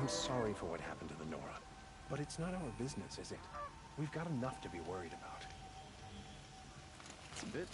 I'm sorry for what happened to the Nora, but it's not our business, is it? We've got enough to be worried about. It's a bit...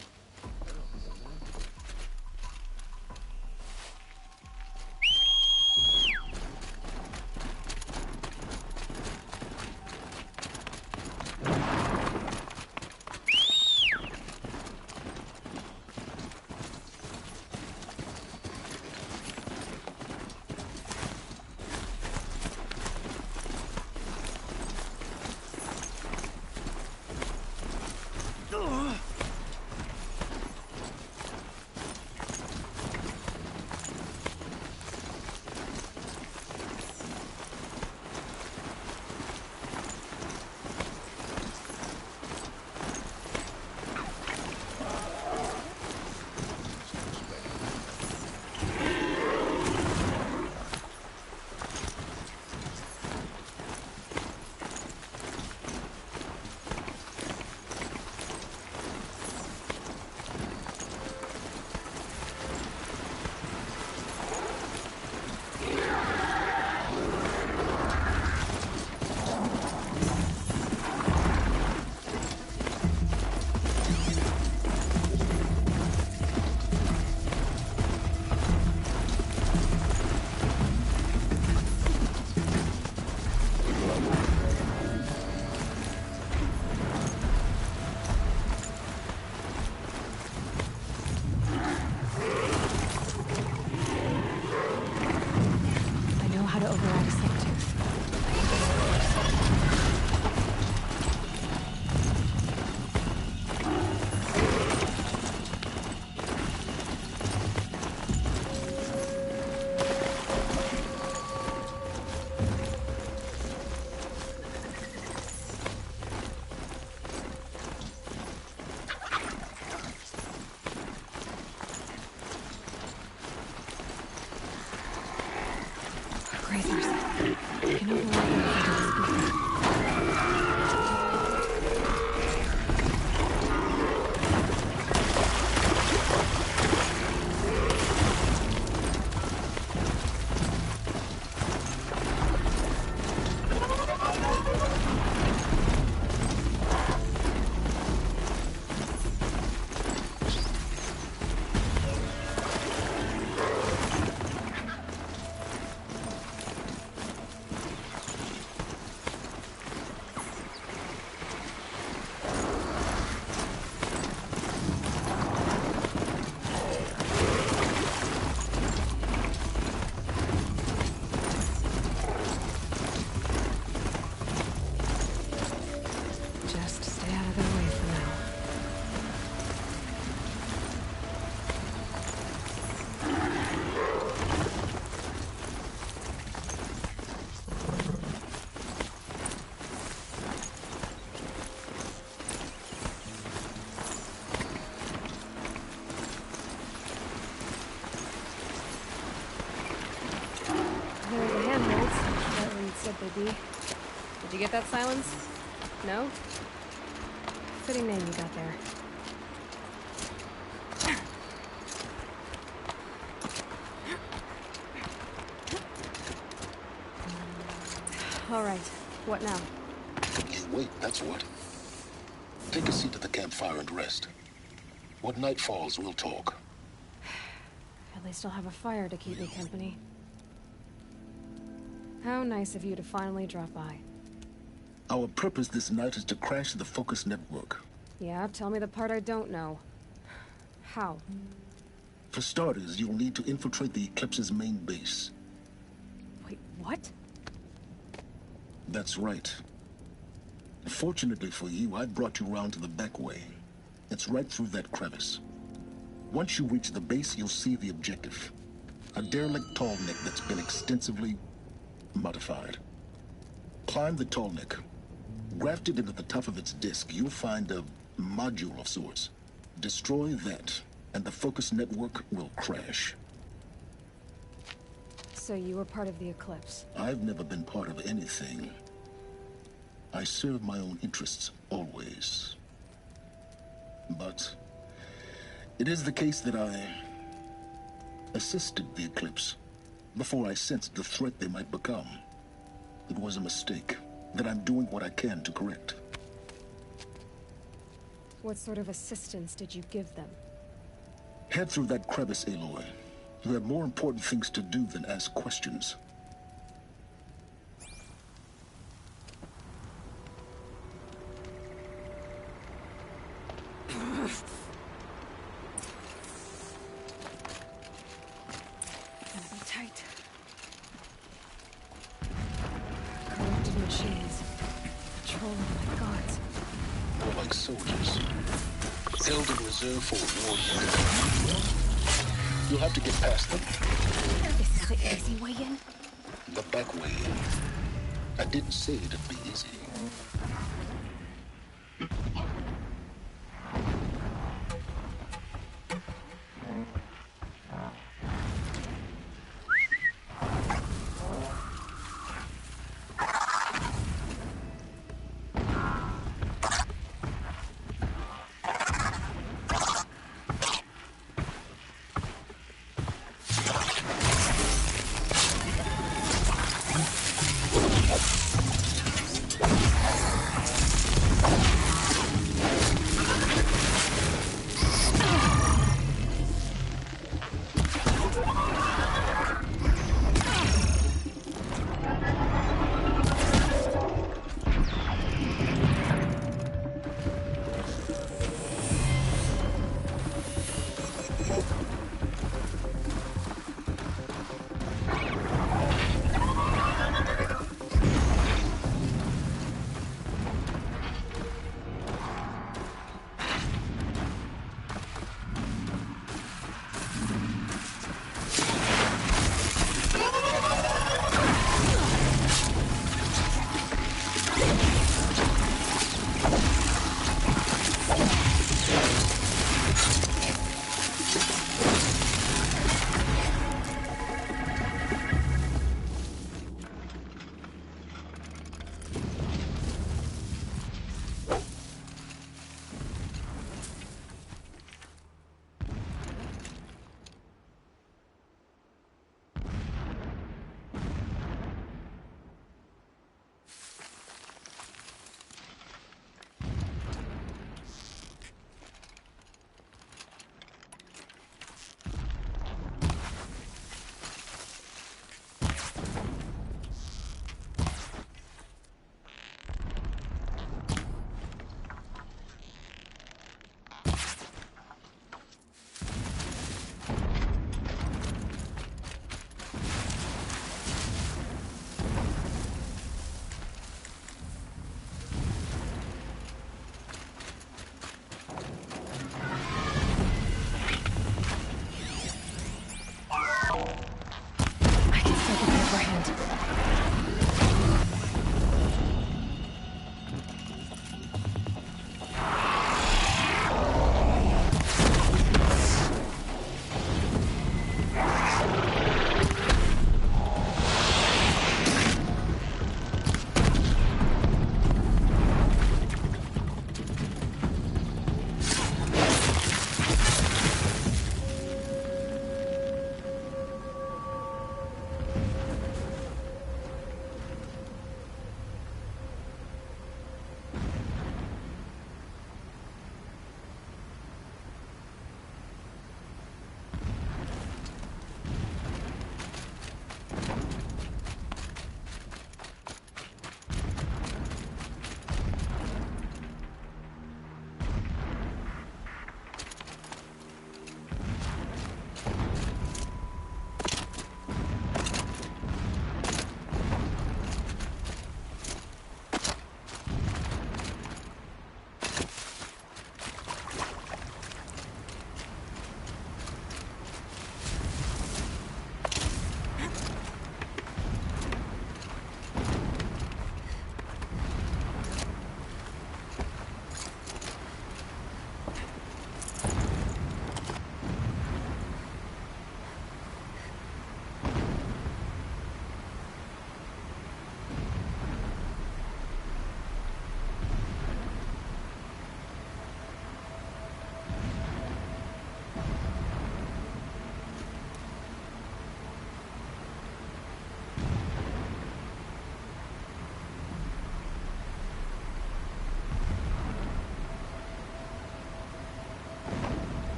They'd be. Did you get that, Silence? No? Fitting name you got there. All right. What now? You wait, that's what. Take a seat at the campfire and rest. When night falls, we'll talk. At least I'll have a fire to keep me company. How nice of you to finally drop by. Our purpose this night is to crash the Focus network. Yeah, tell me the part I don't know. How? For starters, you'll need to infiltrate the Eclipse's main base. Wait, what? That's right. Fortunately for you, I brought you round to the back way. It's right through that crevice. Once you reach the base, you'll see the objective. A derelict tall neck that's been extensively modified. Climb the tall neck. Grafted into the top of its disk, you'll find a module of sorts. Destroy that, and the Focus network will crash. So you were part of the Eclipse? I've never been part of anything. I serve my own interests, always. But it is the case that I assisted the Eclipse before I sensed the threat they might become. it was a mistake that I'm doing what I can to correct. What sort of assistance did you give them? Head through that crevice, Aloy. You have more important things to do than ask questions. Gonna be tight. Corrupted machines. Patrolling like guards. More like soldiers. Held in reserve for a war unit. You'll have to get past them. This is the easy way in? The back way. I didn't say it'd be easy.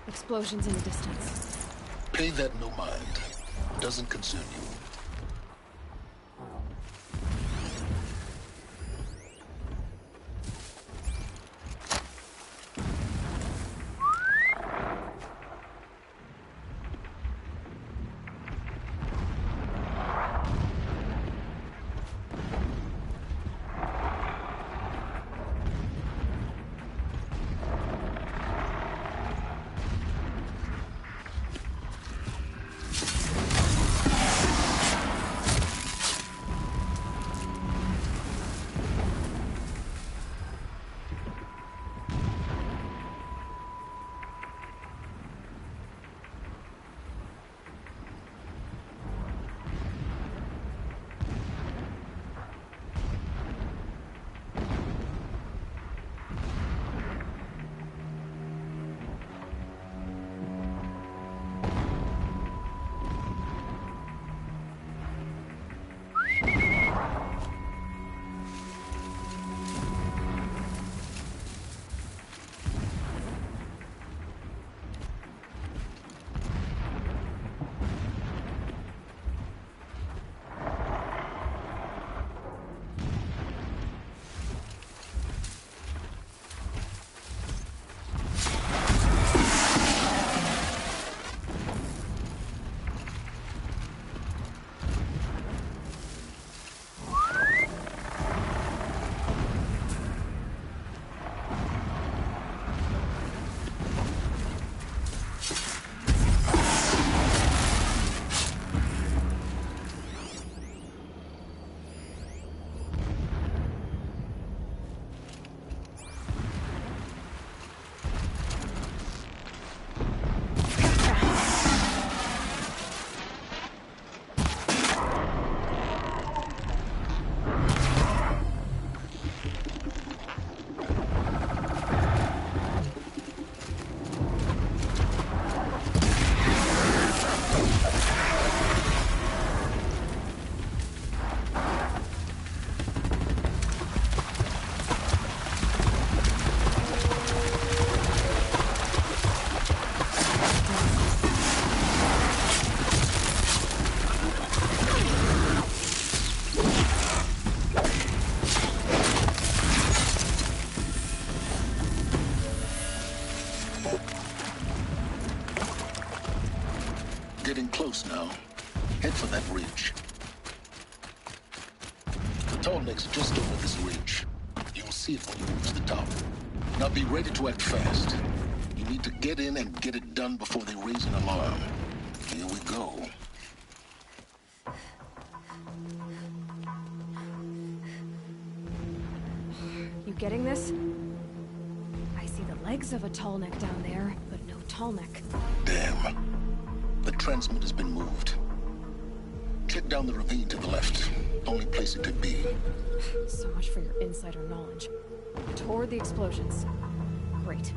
Explosions in the distance. Pay that no mind. Doesn't concern you. Getting close now. Head for that ridge. The tall neck's just over this ridge. You'll see it when you reach the top. Now be ready to act fast. You need to get in and get it done before they raise an alarm. Here we go. You getting this? I see the legs of a tall neck down there, but no tall neck. Damn. The transmitter's been moved. Check down the ravine to the left. Only place it could be. So much for your insider knowledge. Toward the explosions. Great.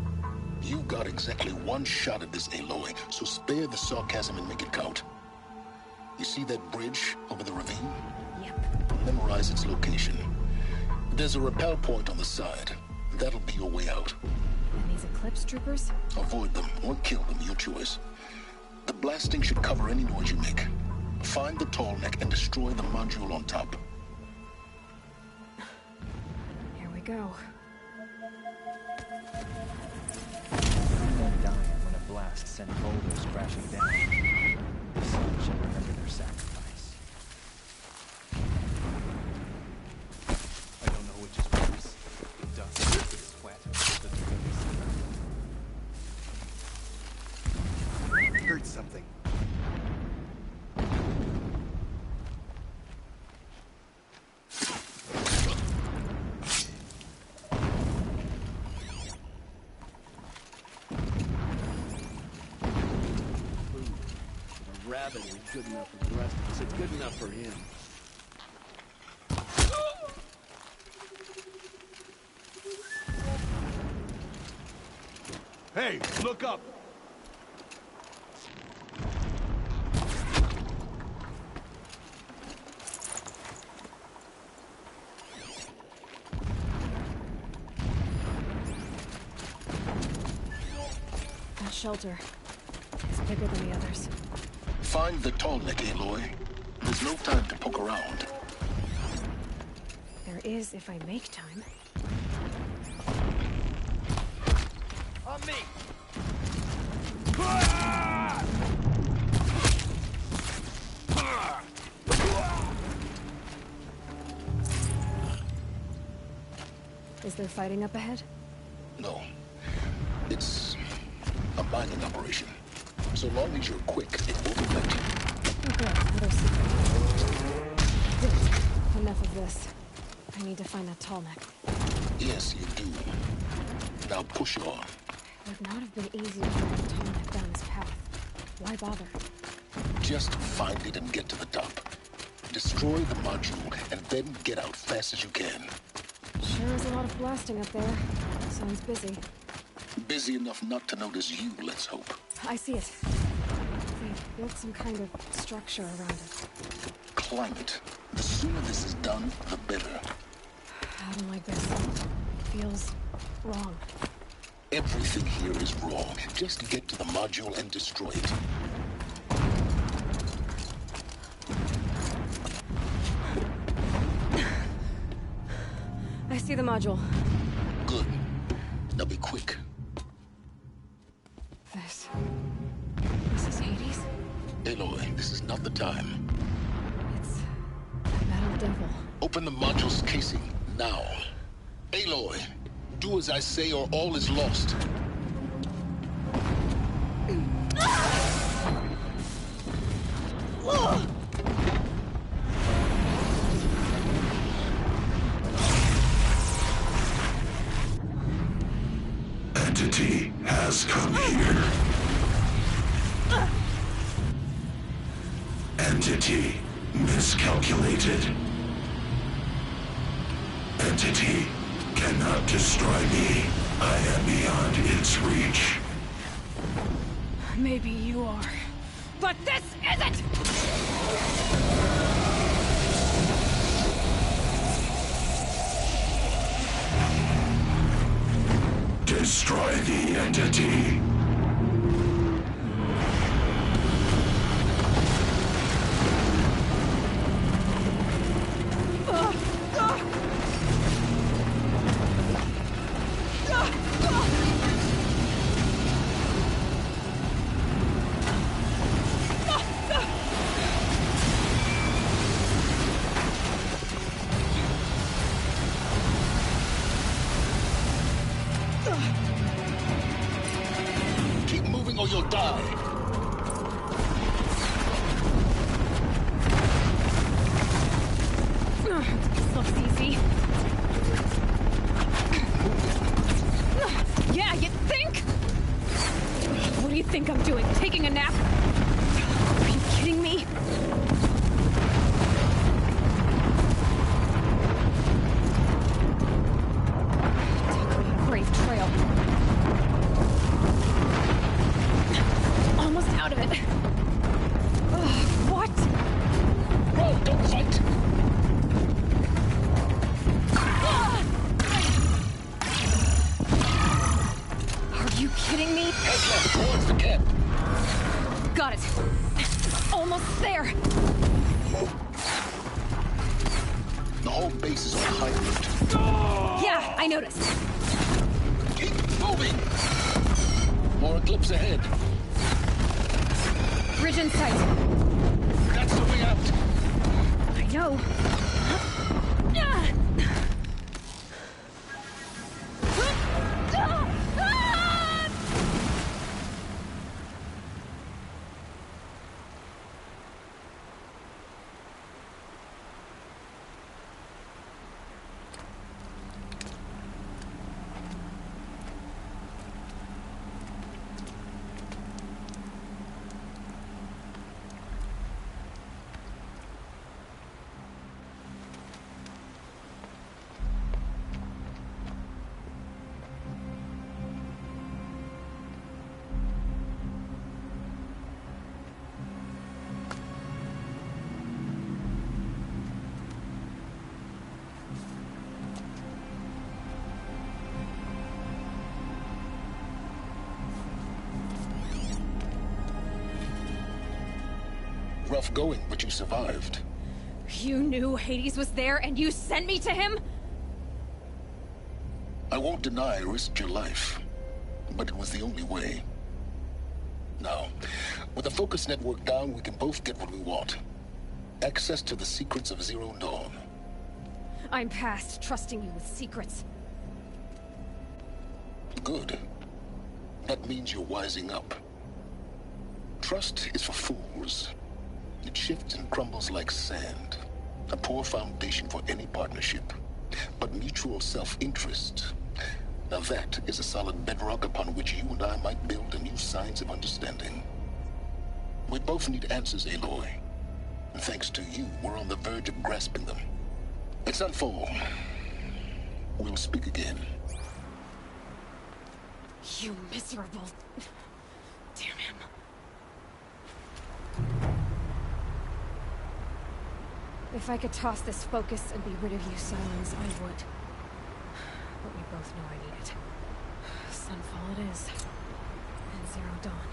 You got exactly one shot at this, Aloy, so spare the sarcasm and make it count. You see that bridge over the ravine? Yep. Memorize its location. There's a rappel point on the side. That'll be your way out. And these Eclipse troopers? Avoid them or kill them, your choice. The blasting should cover any noise you make. Find the tall neck and destroy the module on top. Here we go. Men die when a blast sent boulders crashing down. The sun shall remember their sacrifice. I don't know which is worse. The dust, the sweat, or the dirty. Heard something. Rabbit is good enough for the rest of us. It's good enough for him. Hey, look up! That shelter. It's bigger than the others. Find the tall neck, Aloy. There's no time to poke around. There is if I make time. On me! Is there fighting up ahead? No. It's a mining operation. So long as you're quick, it won't affect you. Okay, another secret. Good. Enough of this. I need to find that tall neck. Yes, you do. Now push on. It would not have been easy to find the tall neck down this path. Why bother? Just find it and get to the top. Destroy the module and then get out fast as you can. Sure is a lot of blasting up there. Sounds busy. Busy enough not to notice you, let's hope. I see it. They built some kind of structure around it. Climb it. The sooner this is done, the better. I don't like this. Feels wrong. Everything here is wrong. Just get to the module and destroy it. I see the module. Good. Now be quick. This is Hades? Aloy, this is not the time. It's a metal devil. Open the module's casing, now. Aloy, do as I say or all is lost. Entity has come here. Entity miscalculated. Entity cannot destroy me. I am beyond its reach. Maybe you are. But this isn't! Destroy the entity. Keep moving or you'll die. This looks easy. Yeah, you think? What do you think I'm doing? Taking a nap? Are you kidding me? Talk about a brave trail. Almost out of it. Ugh, what? Whoa, don't fight! Are you kidding me? Head left towards the camp. Got it. Almost there. The whole base is on high alert. Yeah, I noticed. Keep moving! More eclipse ahead. Bridge in sight. That's the way out. I know. yourself going, but you survived. You knew Hades was there and you sent me to him? I won't deny I risked your life, but it was the only way. Now, with the focus network down, we can both get what we want. Access to the secrets of Zero Dawn. I'm past trusting you with secrets. Good. That means you're wising up. Trust is for fools. It shifts and crumbles like sand. A poor foundation for any partnership. But mutual self-interest, now that is a solid bedrock upon which you and I might build anew signs of understanding. We both need answers, Aloy. And thanks to you, we're on the verge of grasping them. It's nightfall. We'll speak again. You miserable... Damn him. If I could toss this focus and be rid of you, Silence, I would. But we both know I need it. Sunfall it is. And Zero Dawn.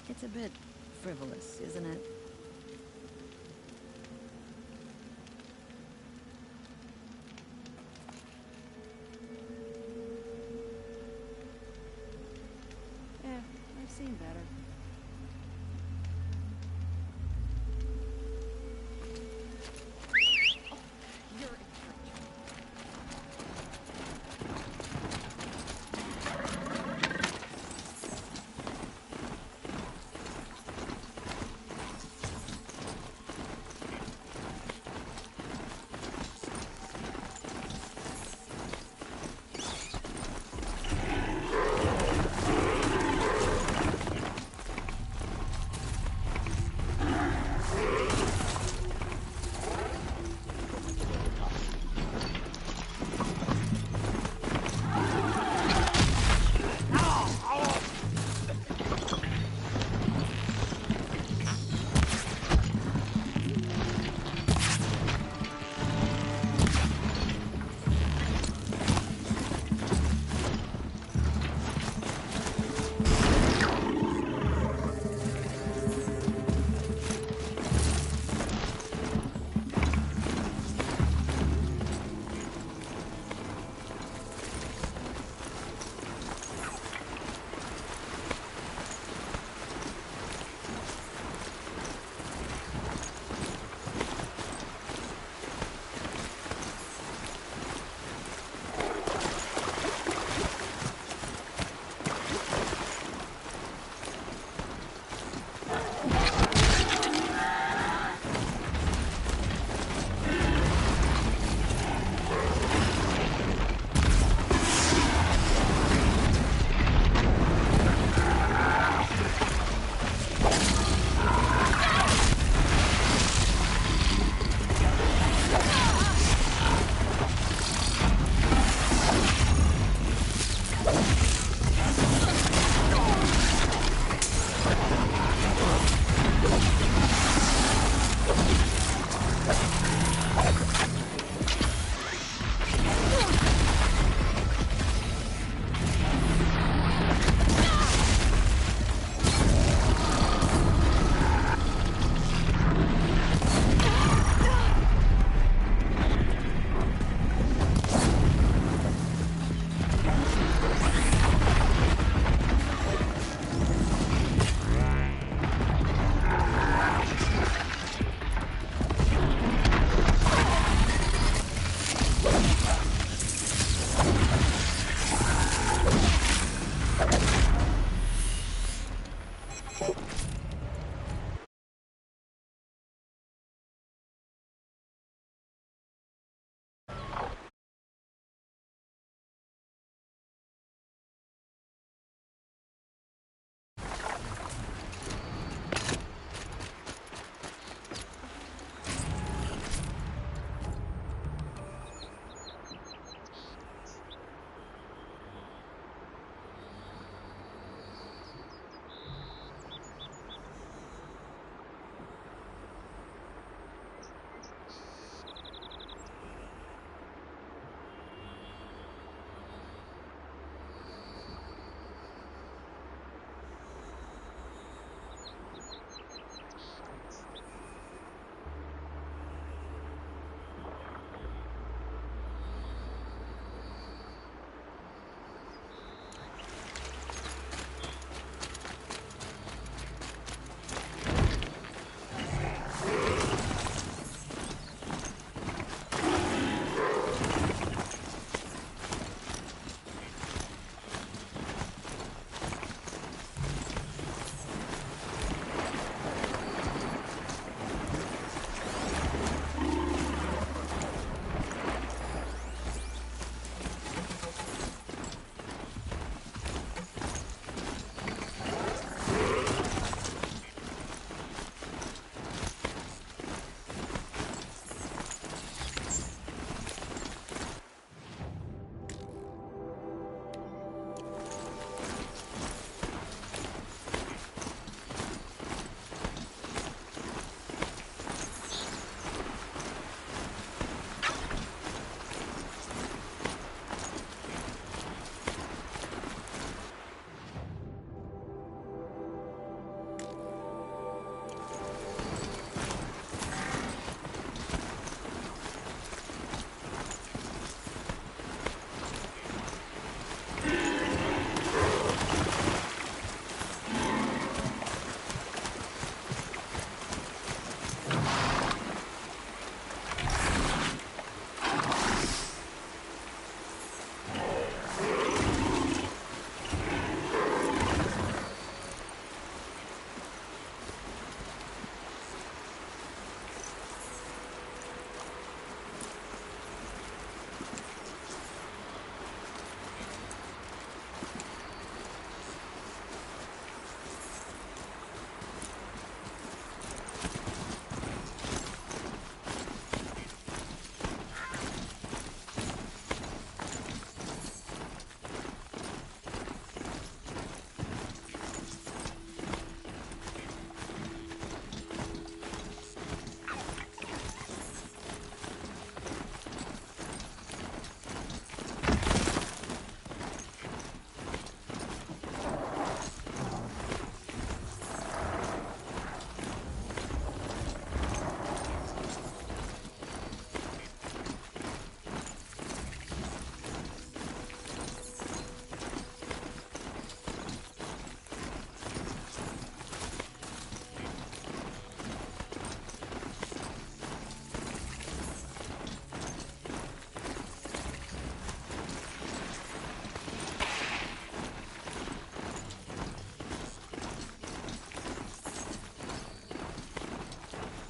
It's a bit frivolous, isn't it? Yeah, I've seen better.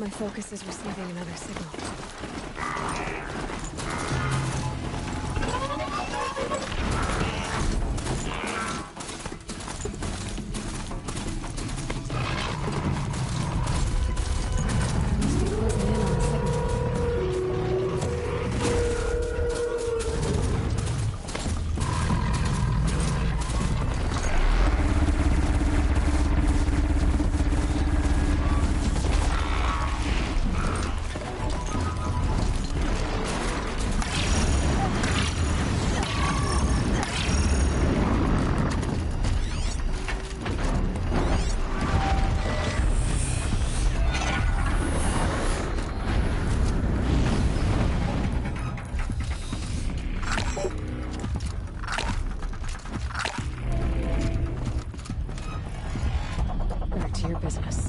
My focus is receiving another signal. Must be closing in on the signal. Back to your business.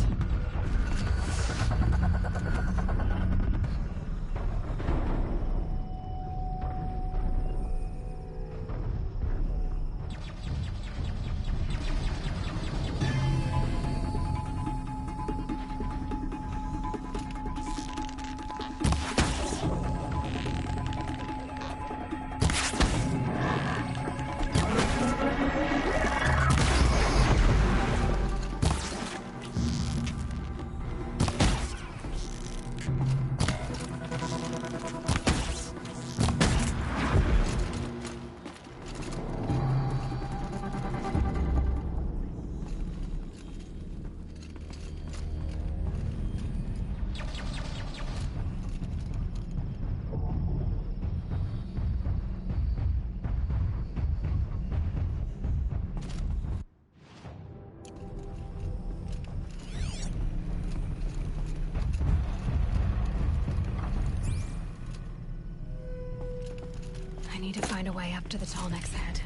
I need to find a way up to the tall neck's head.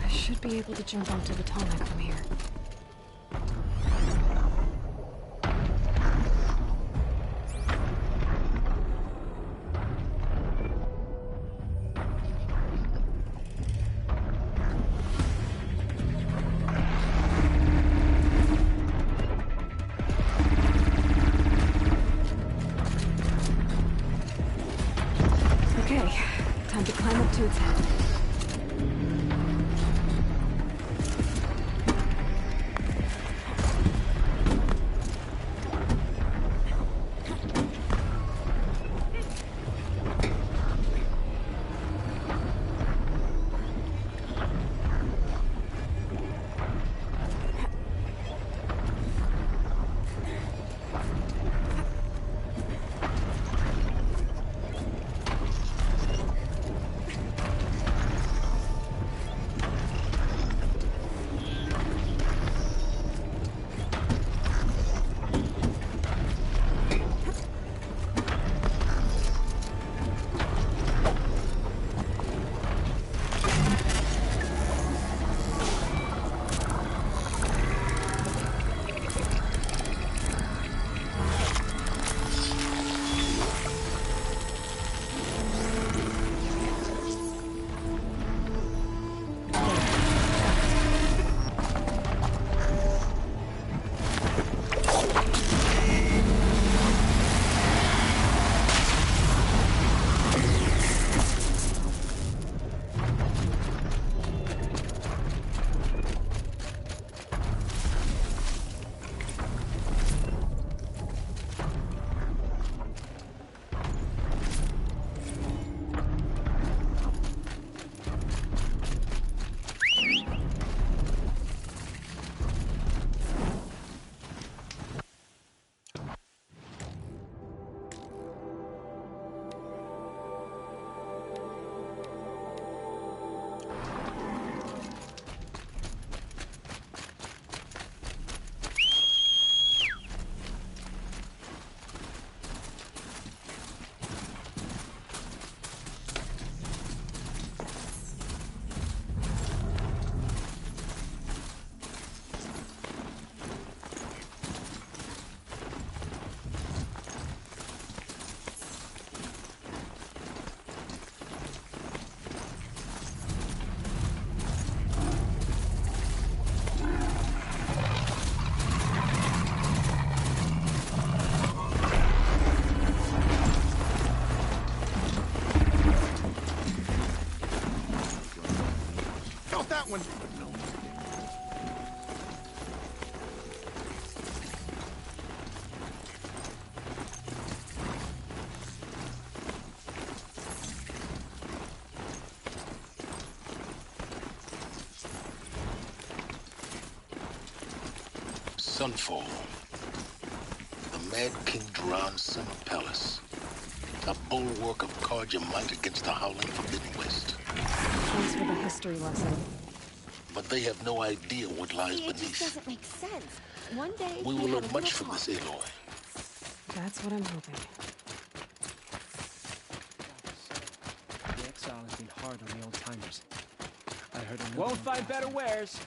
I should be able to jump onto the tall neck from here. Okay, time to climb up to its head. about that one? Sunfall. The Mad King Duran's summer palace. A bulwark of guard your might against the howling forbidden west. Thanks for the history lesson. But they have no idea what lies It beneath. just doesn't make sense. One day, We they will had learn a much little from talk. this, Aloy. That's what I'm hoping. The exile has been hard on the old timers. I heard another Won't one find passed better on. wares.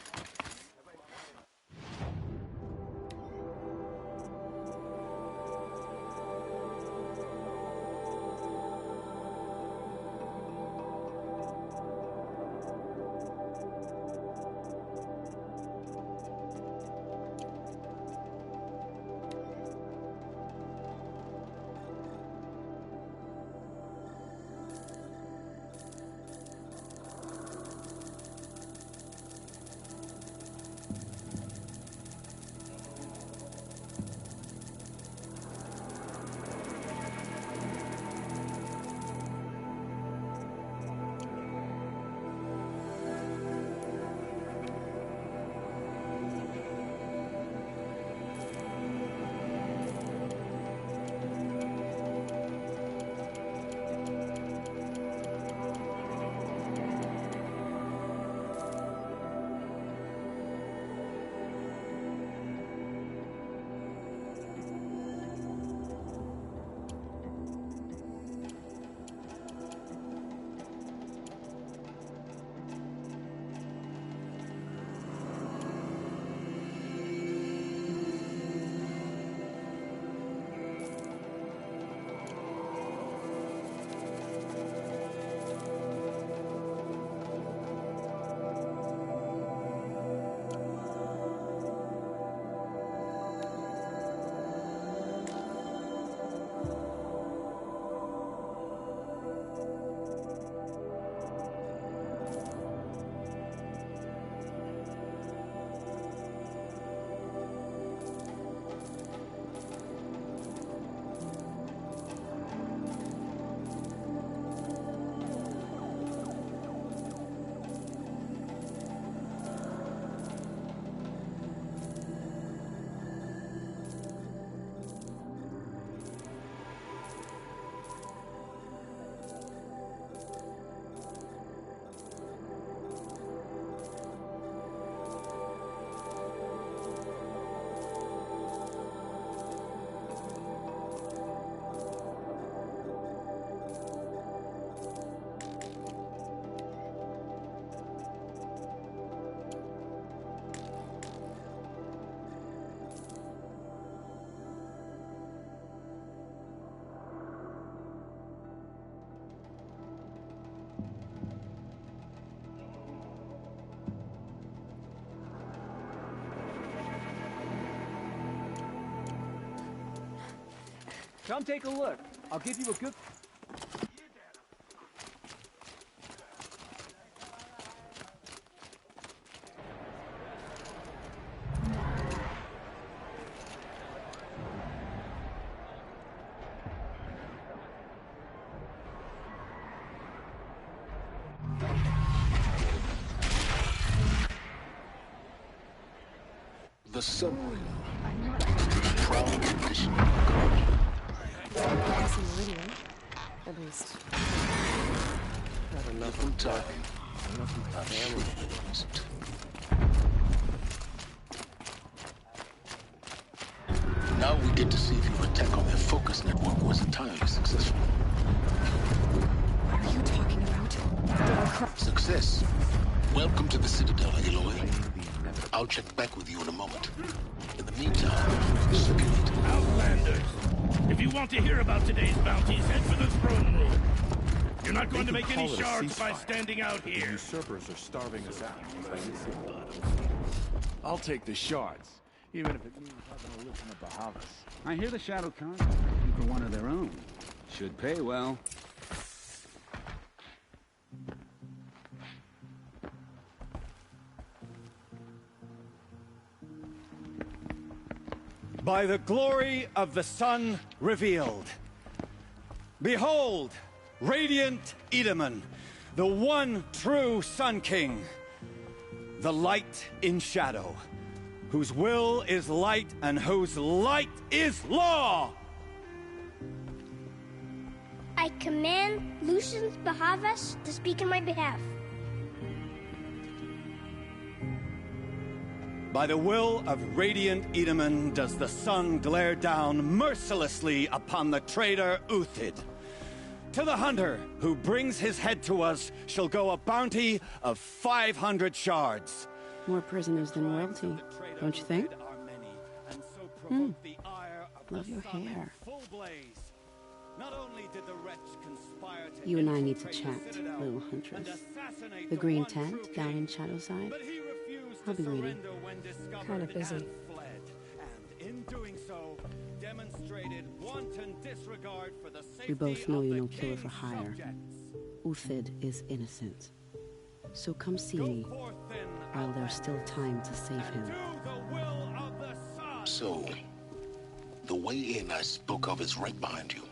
Come take a look. I'll give you a good... The subway. Proud tradition. That's in Meridian, at least. Little time. I'm sure it wasn't. Now we get to see if your attack on their focus network was entirely successful. What are you talking about? Did I cry? Success. Welcome to the Citadel, Aloy. I'll check back with you in a moment. In the meantime, circulate. Outlanders! If you want to hear about today's bounties, head for the throne room. You're not going to make any shards by standing out The here. usurpers are starving us out. I'll take the shards, even if it means having to listen to Bahavas. I hear the Shadow Khan looking for one of their own. Should pay well. By the glory of the sun revealed. Behold, radiant Edaman, the one true Sun King. The light in shadow, whose will is light and whose light is law! I command Lucius Bahavas to speak in my behalf. By the will of radiant Edaman does the sun glare down mercilessly upon the traitor Uthid. To the hunter who brings his head to us shall go a bounty of 500 shards. More prisoners than royalty, don't you think? Love your hair. You and I need to chat, little huntress. The green tent down in Shadowside? I'll be waiting. Kind of busy. We both know you're no killer for hire. Uthid is innocent. So come see me while there's still time to save him. So, the way in I spoke of is right behind you.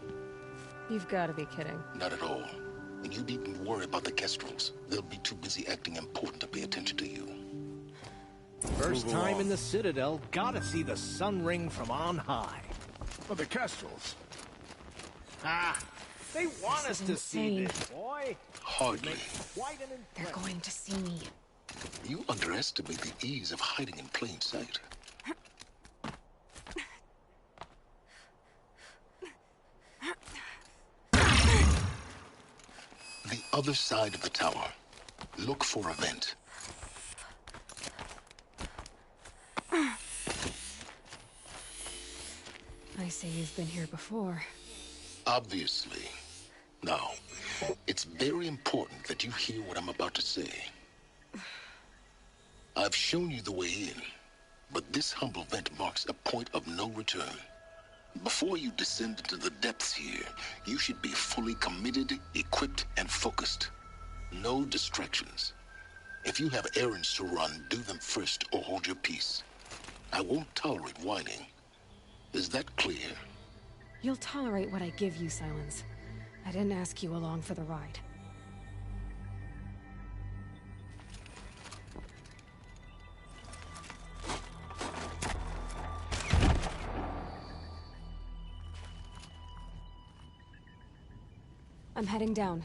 You've got to be kidding. Not at all. And you needn't worry about the Kestrels. They'll be too busy acting important to pay attention to you. First time in the Citadel, gotta see the sun ring from on high. But the Kestrels. Ah, they want us to see this, boy. Hardly. They're going to see me. You underestimate the ease of hiding in plain sight. The other side of the tower. Look for a vent. I say you've been here before. Obviously. Now, it's very important that you hear what I'm about to say. I've shown you the way in, but this humble vent marks a point of no return. Before you descend into the depths here, you should be fully committed, equipped, and focused. No distractions. If you have errands to run, do them first or hold your peace. I won't tolerate whining. Is that clear? You'll tolerate what I give you, Silence. I didn't ask you along for the ride. I'm heading down.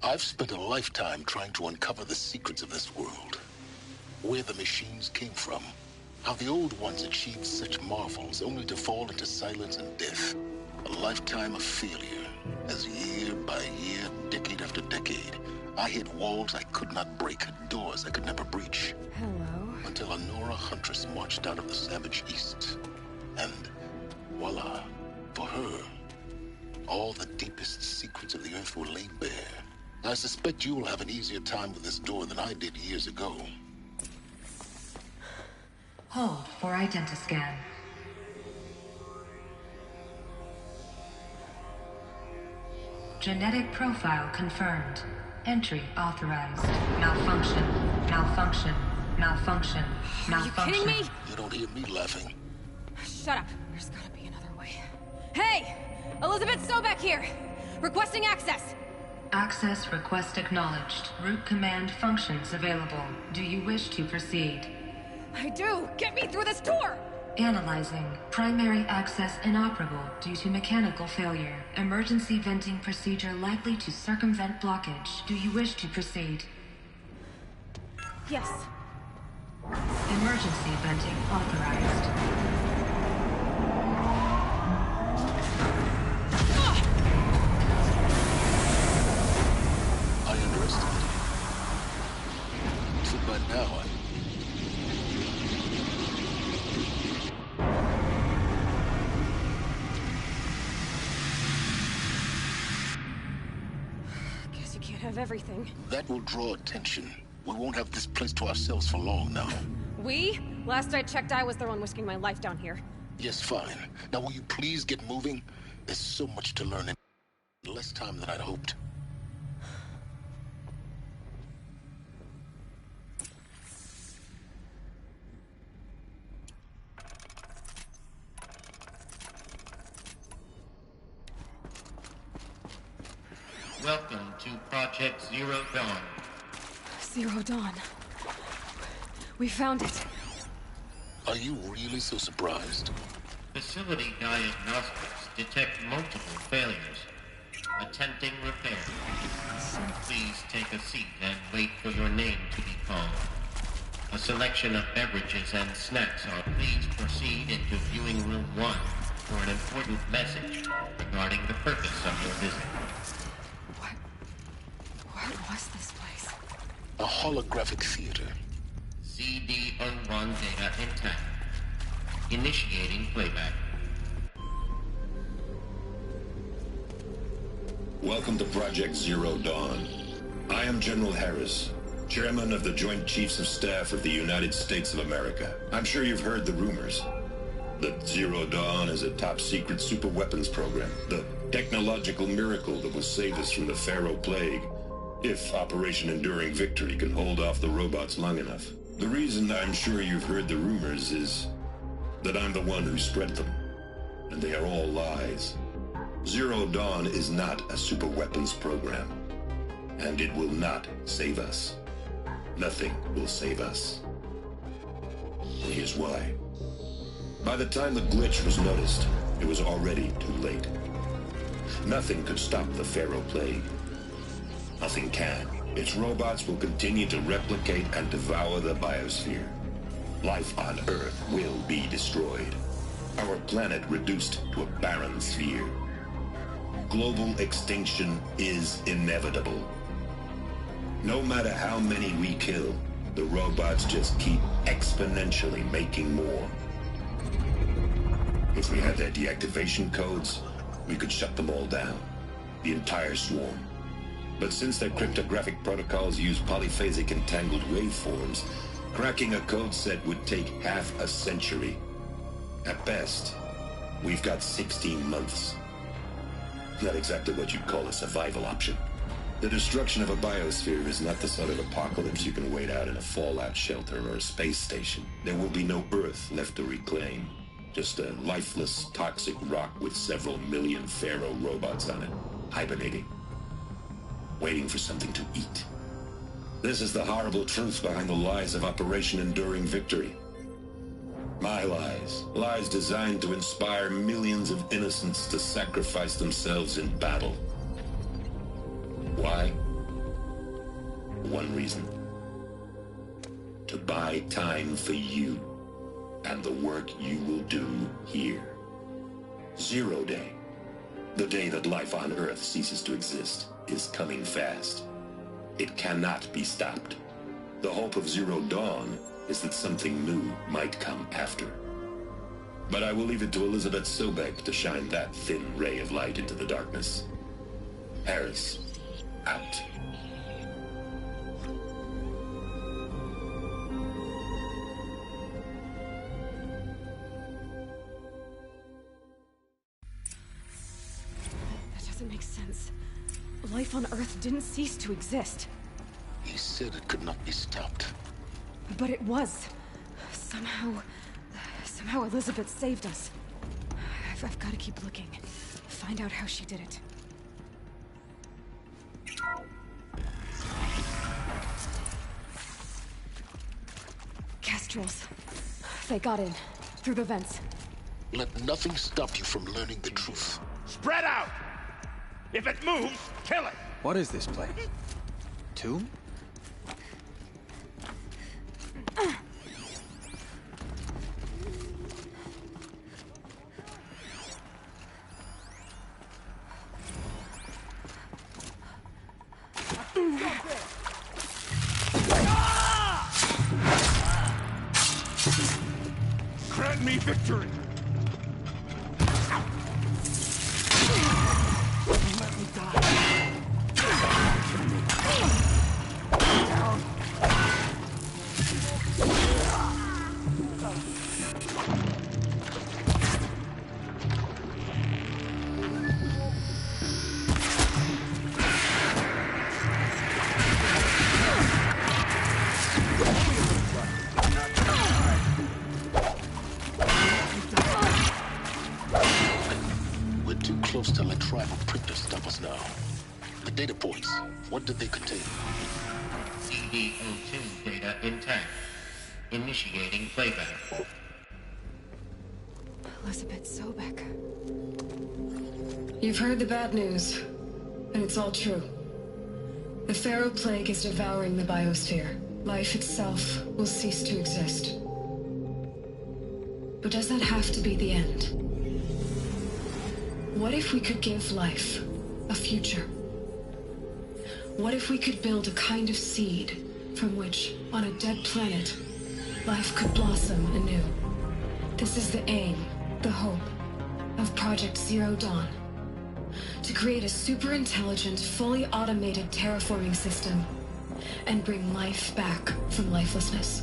I've spent a lifetime trying to uncover the secrets of this world. Where the machines came from. How the old ones achieved such marvels only to fall into silence and death. A lifetime of failure, as year by year, decade after decade, I hit walls I could not break, doors I could never breach. Hello. Until a Nora huntress marched out of the savage east. And voila, for her, all the deepest secrets of the earth were laid bare. I suspect you will have an easier time with this door than I did years ago. Hold for identiscan. Genetic profile confirmed. Entry authorized. Malfunction. Malfunction. Malfunction. Malfunction. Are you kidding me? You don't hear me laughing. Shut up. There's gotta be another way. Hey! Elizabeth Sobek here! Requesting access! Access request acknowledged. Root command functions available. Do you wish to proceed? I do! Get me through this door! Analyzing. Primary access inoperable due to mechanical failure. Emergency venting procedure likely to circumvent blockage. Do you wish to proceed? Yes. Emergency venting authorized. So by now, Guess you can't have everything. that will draw attention. We won't have this place to ourselves for long now. We? Last I checked, I was the one risking my life down here. Yes, fine. Now will you please get moving? There's so much to learn in less time than I'd hoped. Welcome to Project Zero Dawn. Zero Dawn. We found it. Are you really so surprised? Facility diagnostics detect multiple failures. Attempting repair. Please take a seat and wait for your name to be called. A selection of beverages and snacks are. Please proceed into viewing room 1 for an important message regarding the purpose of your visit. What was this place? A holographic theater. CD01 data intact. Initiating playback. Welcome to Project Zero Dawn. I am General Harris, Chairman of the Joint Chiefs of Staff of the United States of America. I'm sure you've heard the rumors that Zero Dawn is a top-secret super-weapons program, the technological miracle that will save us from the Pharaoh Plague, if Operation Enduring Victory can hold off the robots long enough. The reason I'm sure you've heard the rumors is that I'm the one who spread them, and they are all lies. Zero Dawn is not a super-weapons program, and it will not save us. Nothing will save us. And here's why. By the time the glitch was noticed, it was already too late. Nothing could stop the Pharaoh Plague. Nothing can. Its robots will continue to replicate and devour the biosphere. Life on Earth will be destroyed. Our planet reduced to a barren sphere. Global extinction is inevitable. No matter how many we kill, the robots just keep exponentially making more. If we had their deactivation codes, we could shut them all down. The entire swarm. But since their cryptographic protocols use polyphasic entangled waveforms, cracking a code set would take half a century. At best, we've got 16 months. Not exactly what you'd call a survival option. The destruction of a biosphere is not the sort of apocalypse you can wait out in a fallout shelter or a space station. There will be no Earth left to reclaim. Just a lifeless, toxic rock with several million Pharaoh robots on it, hibernating, waiting for something to eat. This is the horrible truth behind the lies of Operation Enduring Victory. My lies. Lies designed to inspire millions of innocents to sacrifice themselves in battle. Why? One reason. To buy time for you and the work you will do here. Zero Day. The day that life on Earth ceases to exist is coming fast. It cannot be stopped. The hope of Zero Dawn is that something new might come after. But I will leave it to Elizabeth Sobek to shine that thin ray of light into the darkness. Harris, out. That doesn't make sense. Life on Earth didn't cease to exist. He said it could not be stopped. But it was. Somehow Elizabeth saved us. I've got to keep looking. Find out how she did it. Kestrels. They got in. Through the vents. Let nothing stop you from learning the truth. Spread out! If it moves, kill it! What is this place? Tomb? Grant me victory! Let me die. We're too close to let tribal prick to stop us now. The data port reports. What did they contain? CD02 data intact. Initiating playback. Elizabeth Sobek. You've heard the bad news, and it's all true. The Pharaoh Plague is devouring the biosphere. Life itself will cease to exist. But does that have to be the end? What if we could give life a future? What if we could build a kind of seed from which, on a dead planet, life could blossom anew? This is the aim, the hope, of Project Zero Dawn. To create a super-intelligent, fully automated terraforming system and bring life back from lifelessness.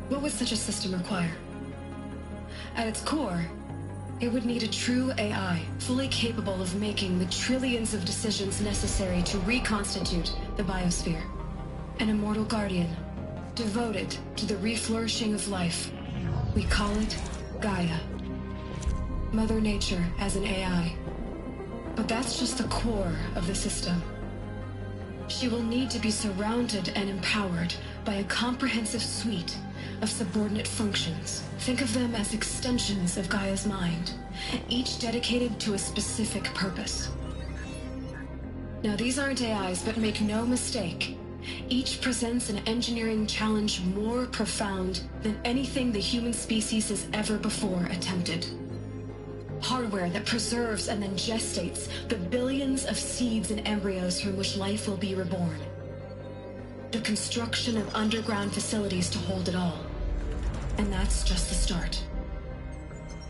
What would such a system require? At its core, it would need a true AI, fully capable of making the trillions of decisions necessary to reconstitute the biosphere. An immortal guardian, devoted to the reflourishing of life. We call it Gaia. Mother Nature as an AI. But that's just the core of the system. She will need to be surrounded and empowered by a comprehensive suite of subordinate functions. Think of them as extensions of Gaia's mind, each dedicated to a specific purpose. Now, these aren't AIs, but make no mistake, each presents an engineering challenge more profound than anything the human species has ever before attempted. Hardware that preserves and then gestates the billions of seeds and embryos from which life will be reborn. The construction of underground facilities to hold it all. And that's just the start.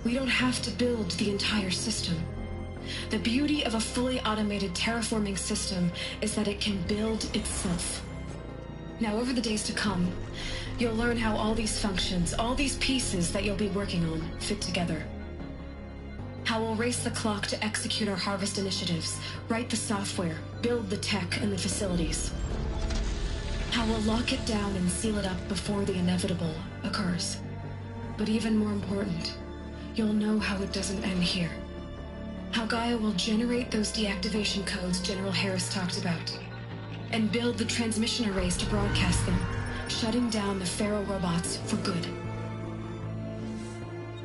We don't have to build the entire system. The beauty of a fully automated terraforming system is that it can build itself. Now, over the days to come, you'll learn how all these functions, all these pieces that you'll be working on, fit together. How we'll race the clock to execute our harvest initiatives, write the software, build the tech and the facilities. How we'll lock it down and seal it up before the inevitable occurs. But even more important, you'll know how it doesn't end here. How Gaia will generate those deactivation codes General Harris talked about, and build the transmission arrays to broadcast them, shutting down the Pharaoh robots for good.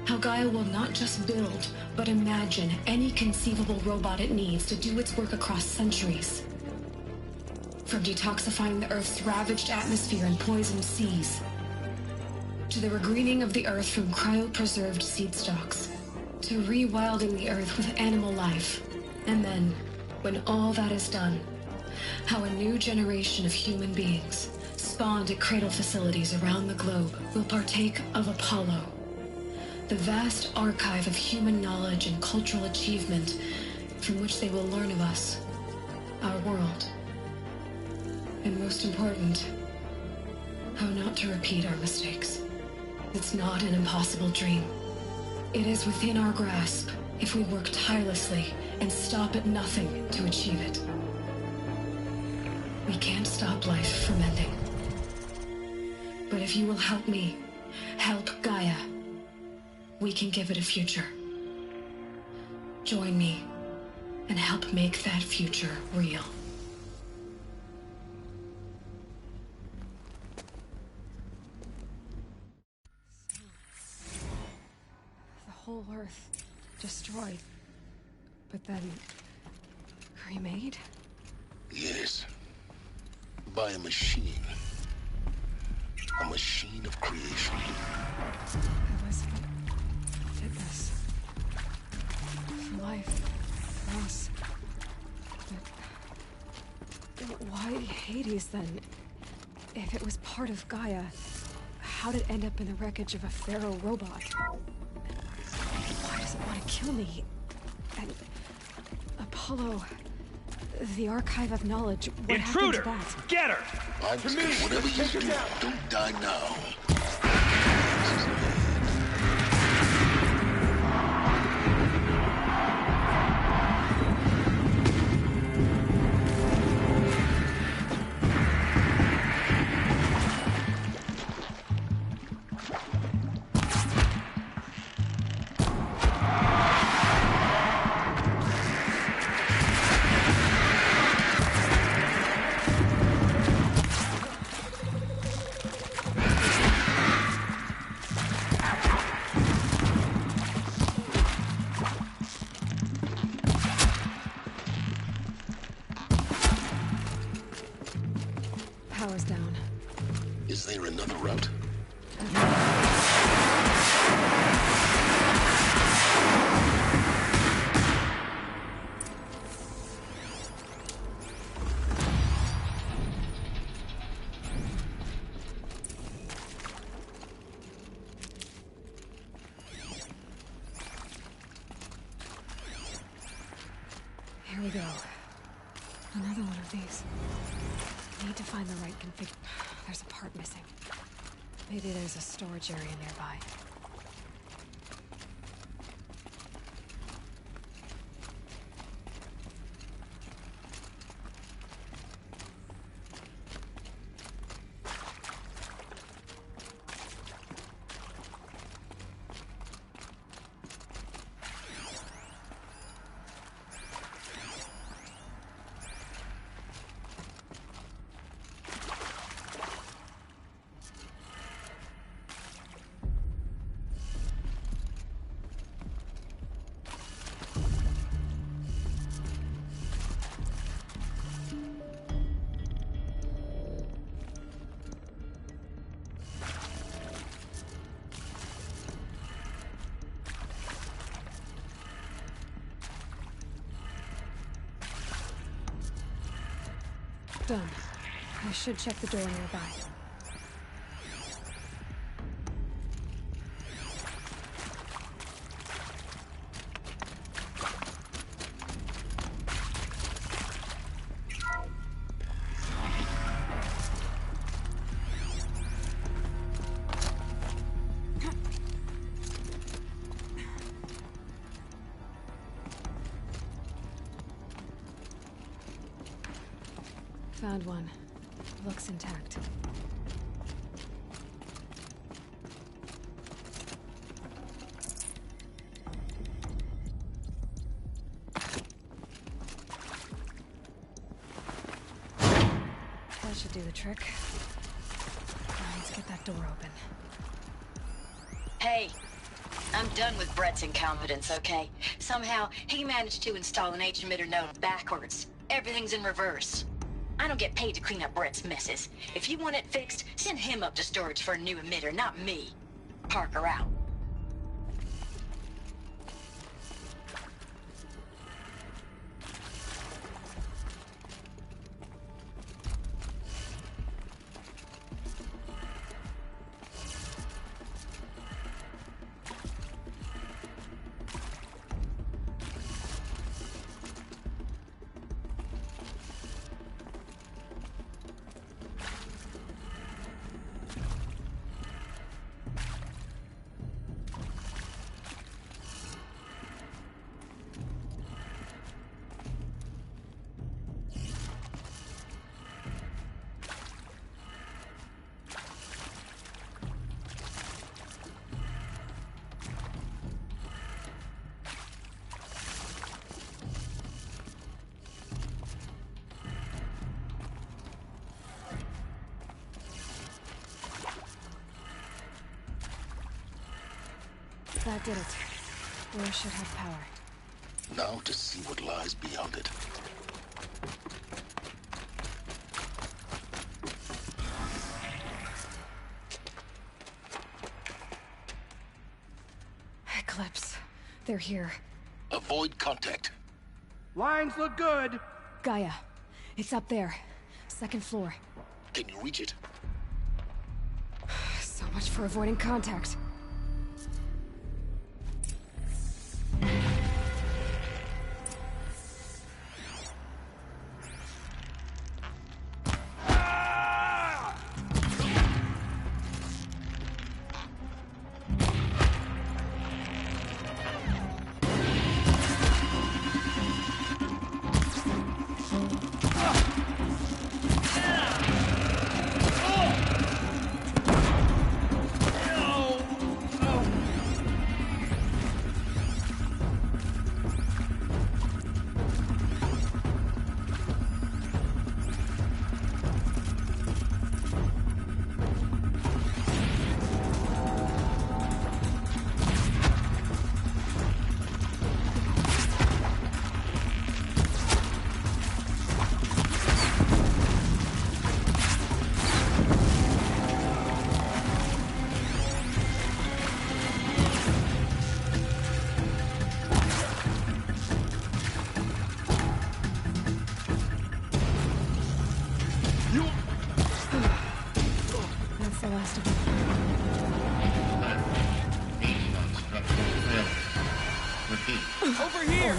How Gaia will not just build, but imagine any conceivable robot it needs to do its work across centuries. From detoxifying the Earth's ravaged atmosphere and poisoned seas, to the regreening of the Earth from cryopreserved seed stalks, to rewilding the Earth with animal life. And then, when all that is done, how a new generation of human beings, spawned at cradle facilities around the globe, will partake of Apollo, the vast archive of human knowledge and cultural achievement from which they will learn of us, our world. And most important, how not to repeat our mistakes. It's not an impossible dream. It is within our grasp if we work tirelessly and stop at nothing to achieve it. We can't stop life from ending. But if you will help me, help Gaia, we can give it a future. Join me and help make that future real. The whole Earth destroyed, but then remade? Yes. By a machine. A machine of creation. Elizabeth did this. For life, for us. But why Hades then? If it was part of Gaia, how did it end up in the wreckage of a Pharaoh robot? Why does it want to kill me? And Apollo, the archive of knowledge, what happened to that? Get her! I'm to me, whatever you do, don't die now. there another route? Here we go. Another one of these. Need to find the right config. There's a part missing. Maybe there's a storage area nearby. Done. I should check the door nearby. Found one. Looks intact. That should do the trick. Let's get that door open. Hey, I'm done with Brett's incompetence, okay? Somehow, he managed to install an H-emitter node backwards. Everything's in reverse. I don't get paid to clean up Brett's messes. If you want it fixed, send him up to storage for a new emitter, not me. Parker out. That did it. Door should have power. Now to see what lies beyond it. Eclipse. They're here. Avoid contact. Lines look good. Gaia. It's up there. Second floor. Can you reach it? So much for avoiding contact. Over here!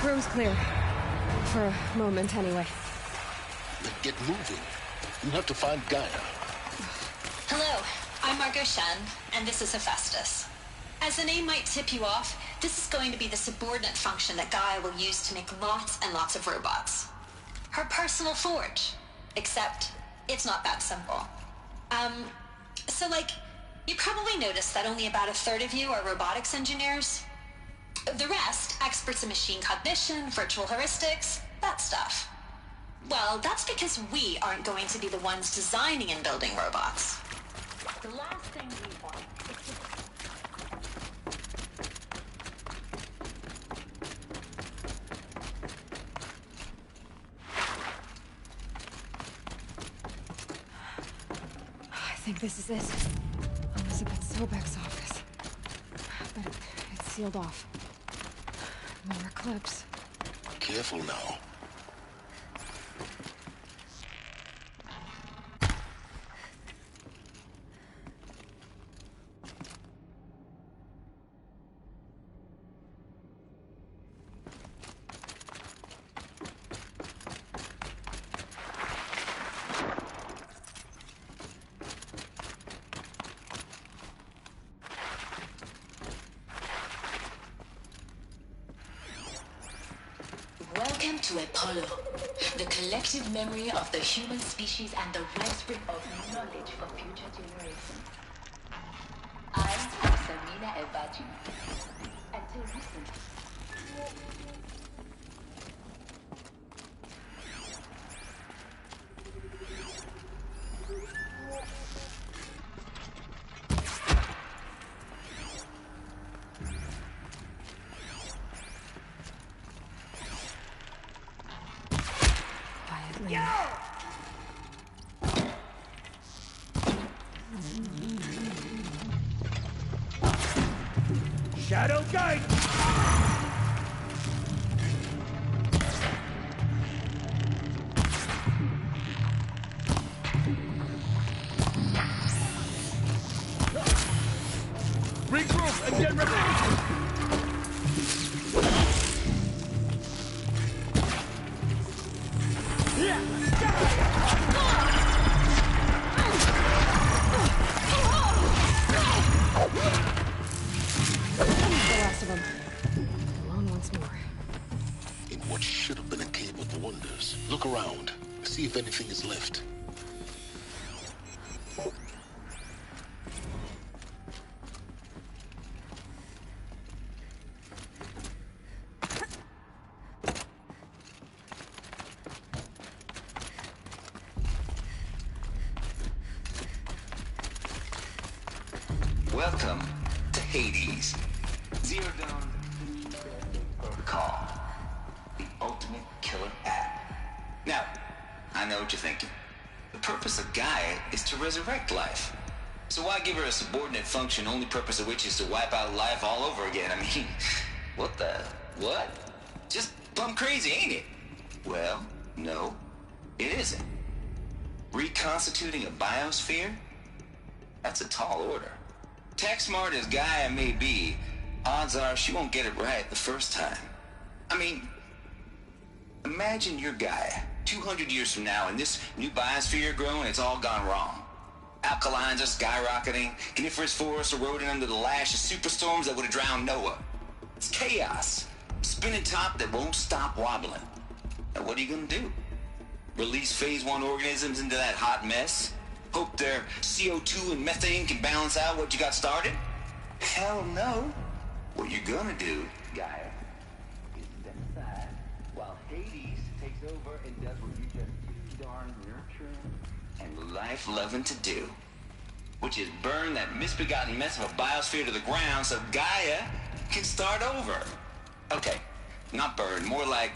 Room's clear. For a moment, anyway. Then get moving. You have to find Gaia. Hello, I'm Margot Shen, and this is Hephaestus. As the name might tip you off, this is going to be the subordinate function that Gaia will use to make lots and lots of robots. Her personal forge. Except, it's not that simple. So you probably noticed that only about a third of you are robotics engineers. The rest, experts in machine cognition, virtual heuristics, that stuff. Well, that's because we aren't going to be the ones designing and building robots. The last thing we want is to... I think this is it. Elizabeth Sobek's office. But it's sealed off. More clips. Careful now. Welcome to Apollo, the collective memory of the human species and the wellspring of knowledge for future generations. I'm Samina Ebatu. Until recently. Shadow Guide! Regroup and get ready! Look around. See if anything is left. Welcome to Hades. Zero Dawn Protocol. The ultimate killer app. Now, I know what you're thinking. The purpose of Gaia is to resurrect life. So why give her a subordinate function, only purpose of which is to wipe out life all over again? I mean, what? Just plumb crazy, ain't it? Well, no, it isn't. Reconstituting a biosphere? That's a tall order. Tech smart as Gaia may be, odds are she won't get it right the first time. I mean, imagine you're Gaia, 200 years from now, and this new biosphere growing, it's all gone wrong. Alkalines are skyrocketing, coniferous forests eroding under the lash of superstorms that would have drowned Noah. It's chaos. Spinning top that won't stop wobbling. Now what are you gonna do? Release phase 1 organisms into that hot mess? Hope their CO2 and methane can balance out what you got started? Hell no. What you're gonna do, Gaia, is step aside while Hades takes over and does what you're just too darn nurturing and life-loving to do, which is burn that misbegotten mess of a biosphere to the ground so Gaia can start over. Okay, not burn, more like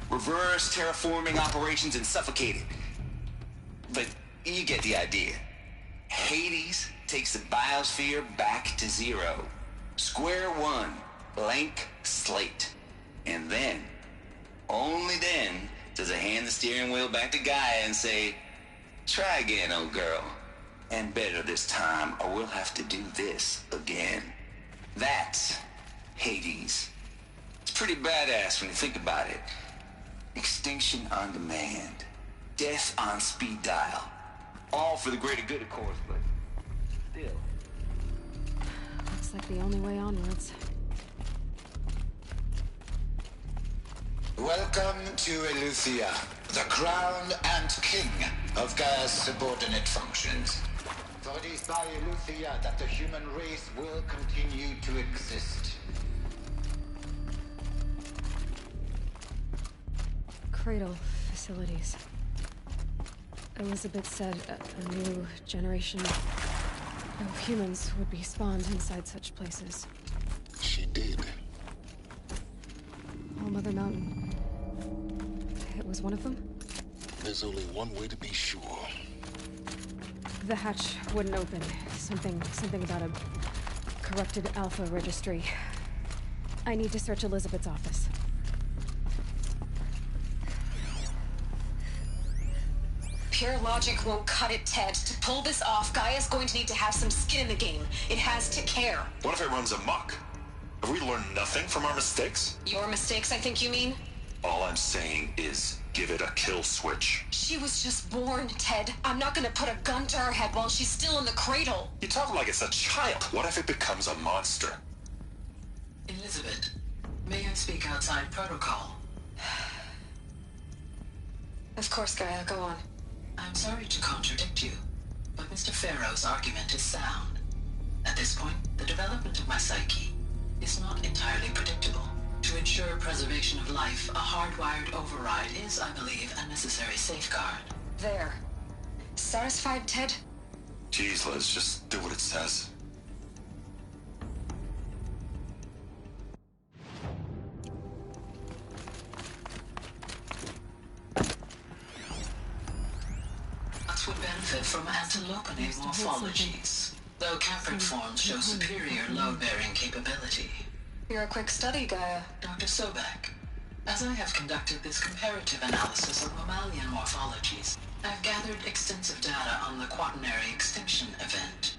reverse terraforming operations and suffocate it. But you get the idea. Hades takes the biosphere back to zero. Square one, blank slate. And then, only then, does it hand the steering wheel back to Gaia and say, Try again, old girl. And better this time, or we'll have to do this again. That's Hades. It's pretty badass when you think about it. Extinction on demand. Death on speed dial. All for the greater good, of course, but still. Looks like the only way onwards. Welcome to Eleuthia, the crown and king of Gaia's subordinate functions. For it is by Eleuthia that the human race will continue to exist. Cradle facilities. Elizabeth said a new generation of humans would be spawned inside such places. She did. All Mother Mountain. It was one of them? There's only one way to be sure. The hatch wouldn't open. Something about a corrupted alpha registry. I need to search Elizabeth's office. Pure logic won't cut it, Ted. To pull this off, Gaia's going to need to have some skin in the game. It has to care. What if it runs amok? Have we learned nothing from our mistakes? Your mistakes, I think you mean? All I'm saying is, give it a kill switch. She was just born, Ted. I'm not gonna put a gun to her head while she's still in the cradle. You talk like it's a child. What if it becomes a monster? Elizabeth, may I speak outside protocol? Of course, Gaia, go on. I'm sorry to contradict you, but Mr. Farrow's argument is sound. At this point, the development of my psyche is not entirely predictable. To ensure preservation of life, a hardwired override is, I believe, a necessary safeguard. There. Satisfied, Ted? Jeez, Liz, just do what it says. Nuts would benefit from antilopinate morphologies, though caprid forms show superior load-bearing capability. You're a quick study, Gaia. Dr. Sobek, as I have conducted this comparative analysis of mammalian morphologies, I've gathered extensive data on the quaternary extinction event.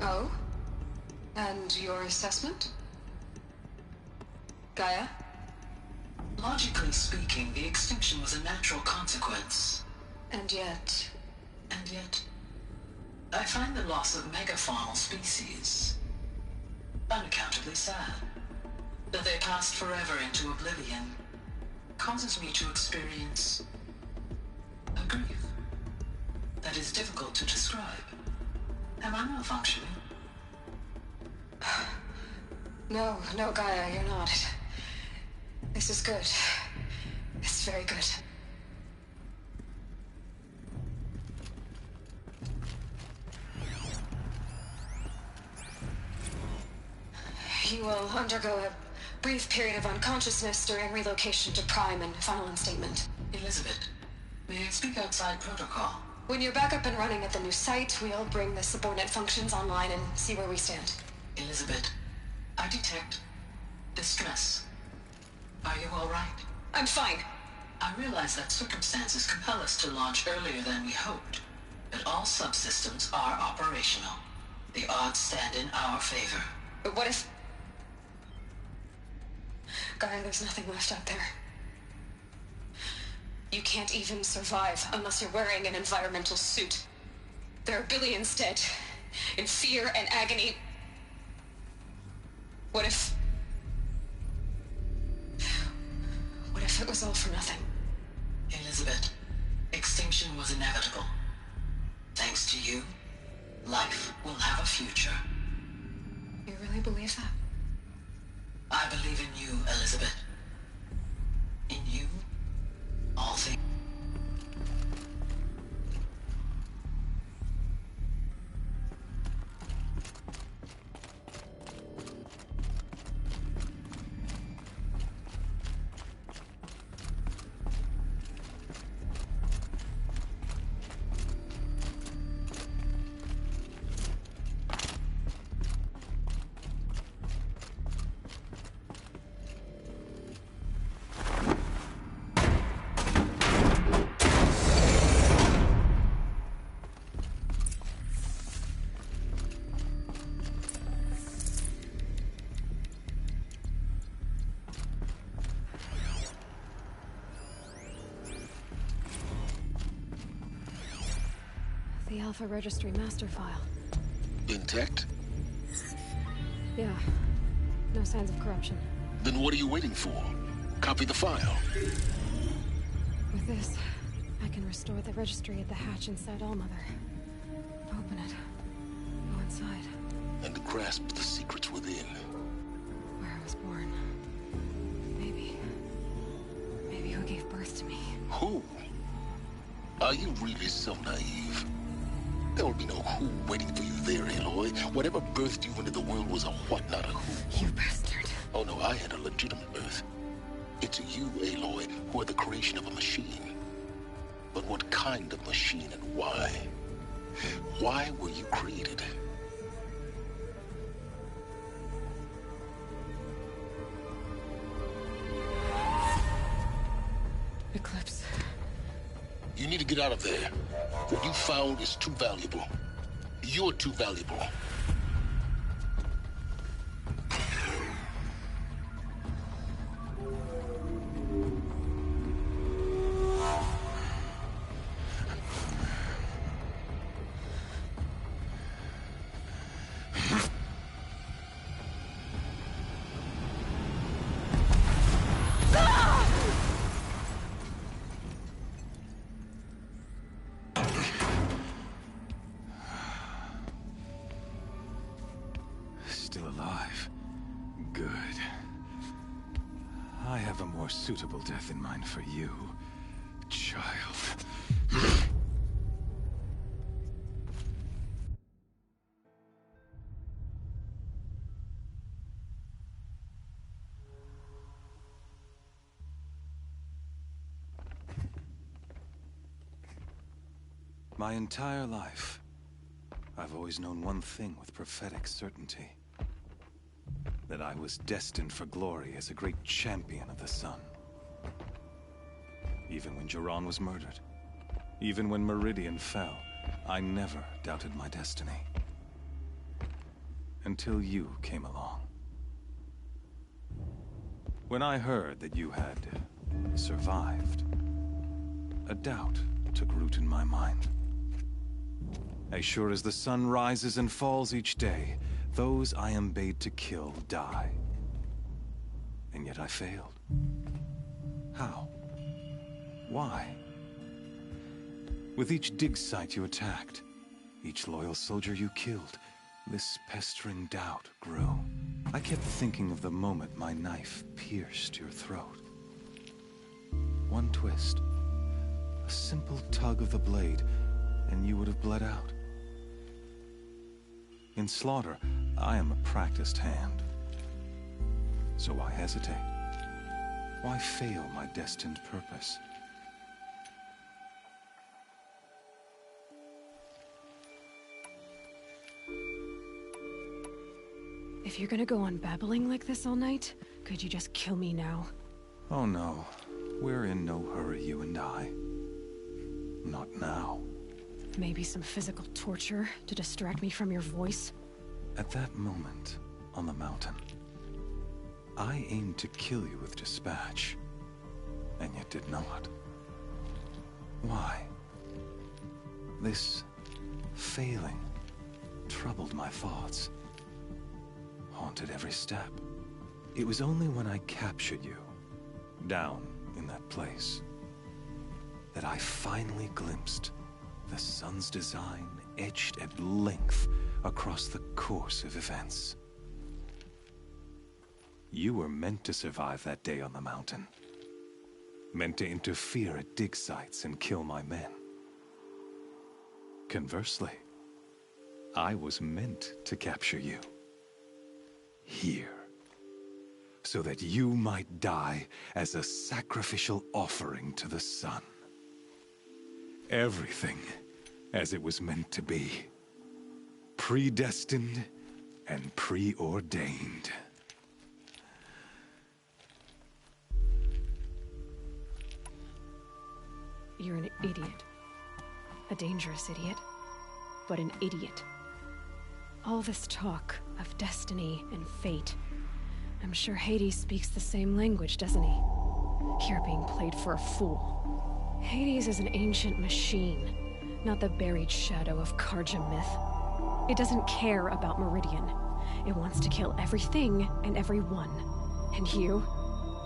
Oh? And your assessment? Gaia? Logically speaking, the extinction was a natural consequence. And yet, I find the loss of megafaunal species unaccountably sad. That they passed forever into oblivion causes me to experience a grief that is difficult to describe. Am I malfunctioning? No, Gaia, you're not. This is good. It's very good. You will undergo a brief period of unconsciousness during relocation to Prime and final instatement. Elizabeth, may I speak outside protocol? When you're back up and running at the new site, we'll bring the subordinate functions online and see where we stand. Elizabeth, I detect distress. Are you all right? I'm fine. I realize that circumstances compel us to launch earlier than we hoped, but all subsystems are operational. The odds stand in our favor. But what if... Gaia, there's nothing left out there. You can't even survive unless you're wearing an environmental suit. There are billions dead, in fear and agony. What if it was all for nothing? Elizabeth, extinction was inevitable. Thanks to you, life will have a future. You really believe that? I believe in you, Elizabeth. In you, all things. The Alpha Registry master file. Intact? Yeah. No signs of corruption. Then what are you waiting for? Copy the file. With this, I can restore the registry at the hatch inside Allmother. Open it. Go inside. And grasp the secrets within. Where I was born. Maybe who gave birth to me. Who? Are you really so naive? There will be no who waiting for you there, Aloy. Whatever birthed you into the world was a what, not a who. You bastard. Oh no, I had a legitimate birth. It's you, Aloy, who are the creation of a machine. But what kind of machine and why? Why were you created? Eclipse. You need to get out of there. What you found is too valuable. You're too valuable. Still alive. Good. I have a more suitable death in mind for you, child. My entire life, I've always known one thing with prophetic certainty. That I was destined for glory as a great champion of the sun. Even when Jiran was murdered, even when Meridian fell, I never doubted my destiny. Until you came along. When I heard that you had survived, a doubt took root in my mind. As sure as the sun rises and falls each day, those I am bade to kill die. And yet I failed. How? Why? With each dig site you attacked, each loyal soldier you killed, this pestering doubt grew. I kept thinking of the moment my knife pierced your throat. One twist, a simple tug of the blade, and you would have bled out. In slaughter, I am a practiced hand. So why hesitate? Why fail my destined purpose? If you're gonna go on babbling like this all night, could you just kill me now? Oh no, we're in no hurry, you and I. Not now. Maybe some physical torture to distract me from your voice? At that moment, on the mountain, I aimed to kill you with dispatch, and yet did not. Why? This failing troubled my thoughts, haunted every step. It was only when I captured you, down in that place, that I finally glimpsed the sun's design etched at length across the course of events. You were meant to survive that day on the mountain. Meant to interfere at dig sites and kill my men. Conversely, I was meant to capture you. Here. So that you might die as a sacrificial offering to the sun. Everything as it was meant to be. Predestined and preordained. You're an idiot. A dangerous idiot. But an idiot. All this talk of destiny and fate. I'm sure Hades speaks the same language, doesn't he? You're being played for a fool. Hades is an ancient machine. not the buried shadow of Karja myth. It doesn't care about Meridian. It wants to kill everything and everyone. And you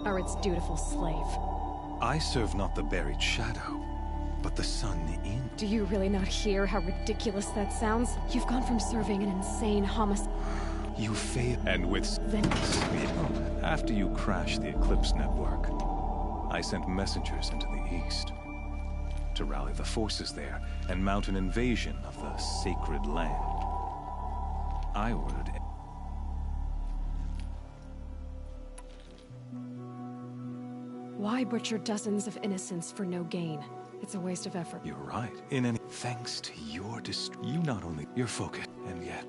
are its dutiful slave. I serve not the buried shadow, but the sun in. Do you really not hear how ridiculous that sounds? You've gone from serving an insane homicide. You fail. And with Venice. After you crashed the Eclipse network, I sent messengers into the east to rally the forces there and mount an invasion of the sacred land. I ordered it. Why butcher dozens of innocents for no gain? It's a waste of effort. You're right. Thanks to your you not only your focus, and yet.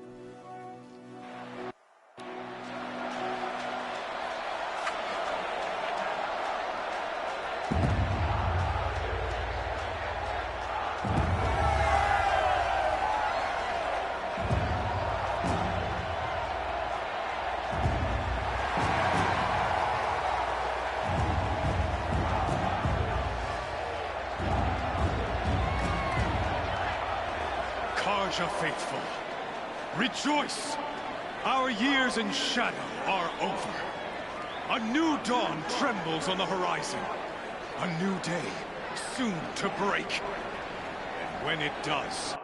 Karja faithful, rejoice! Our years in shadow are over. A new dawn trembles on the horizon. A new day soon to break. And when it does,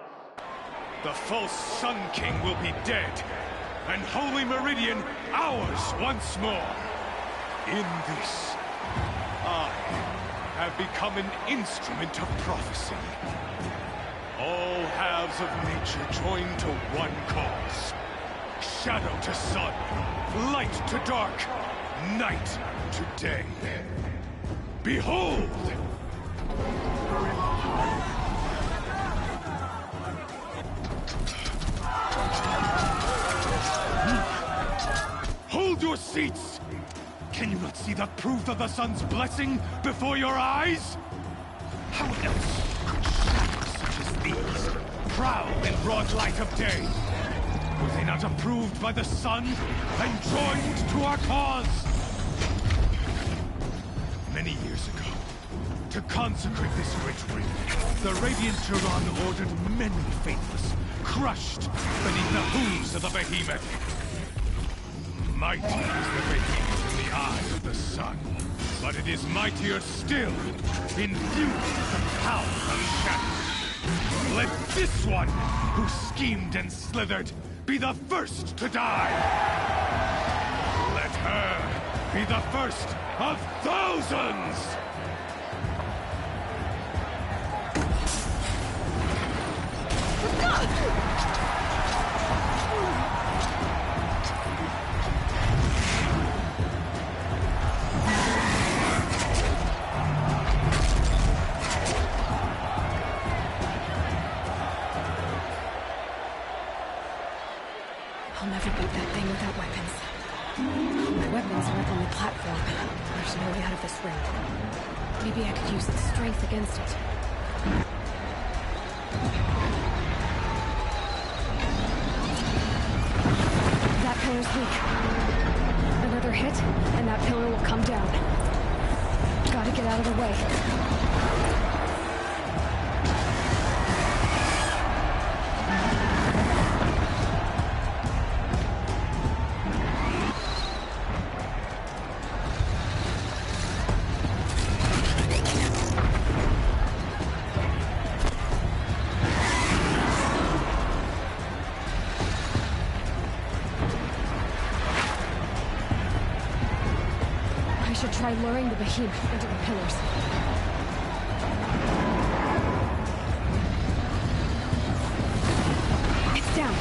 the false Sun King will be dead, and Holy Meridian ours once more. In this, I have become an instrument of prophecy. All halves of nature join to one cause. Shadow to sun, light to dark, night to day. Behold! Hold your seats! Can you not see the proof of the sun's blessing before your eyes? How else could shadows such as these prowl in broad light of day? Were they not approved by the sun and joined to our cause? Many years ago, to consecrate this great ring, the Radiant Turan ordered many faithless, crushed beneath the hooves of the behemoth. Mighty is the behemoth in the eyes of the sun, but it is mightier still, infused with the power of shadow. Let this one, who schemed and slithered, be the first to die! Let her be the first of thousands! I'll never beat that thing without weapons. My weapons are up on the platform. There's no way out of this ring. Maybe I could use its strength against it. That pillar's weak. Another hit, and that pillar will come down. Gotta get out of the way. Try luring the behemoth into the pillars. It's down.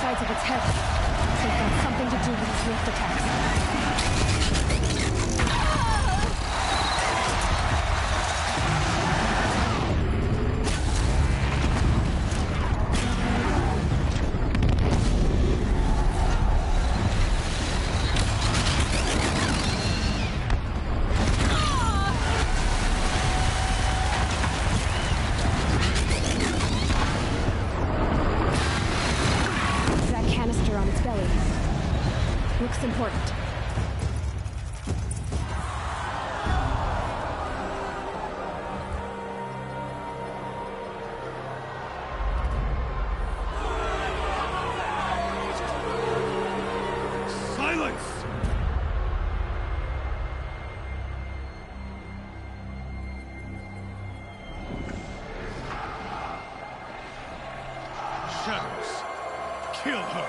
sides of its head. They've got something to do with its rift attacks. Looks important. Silence! Shadows, kill her!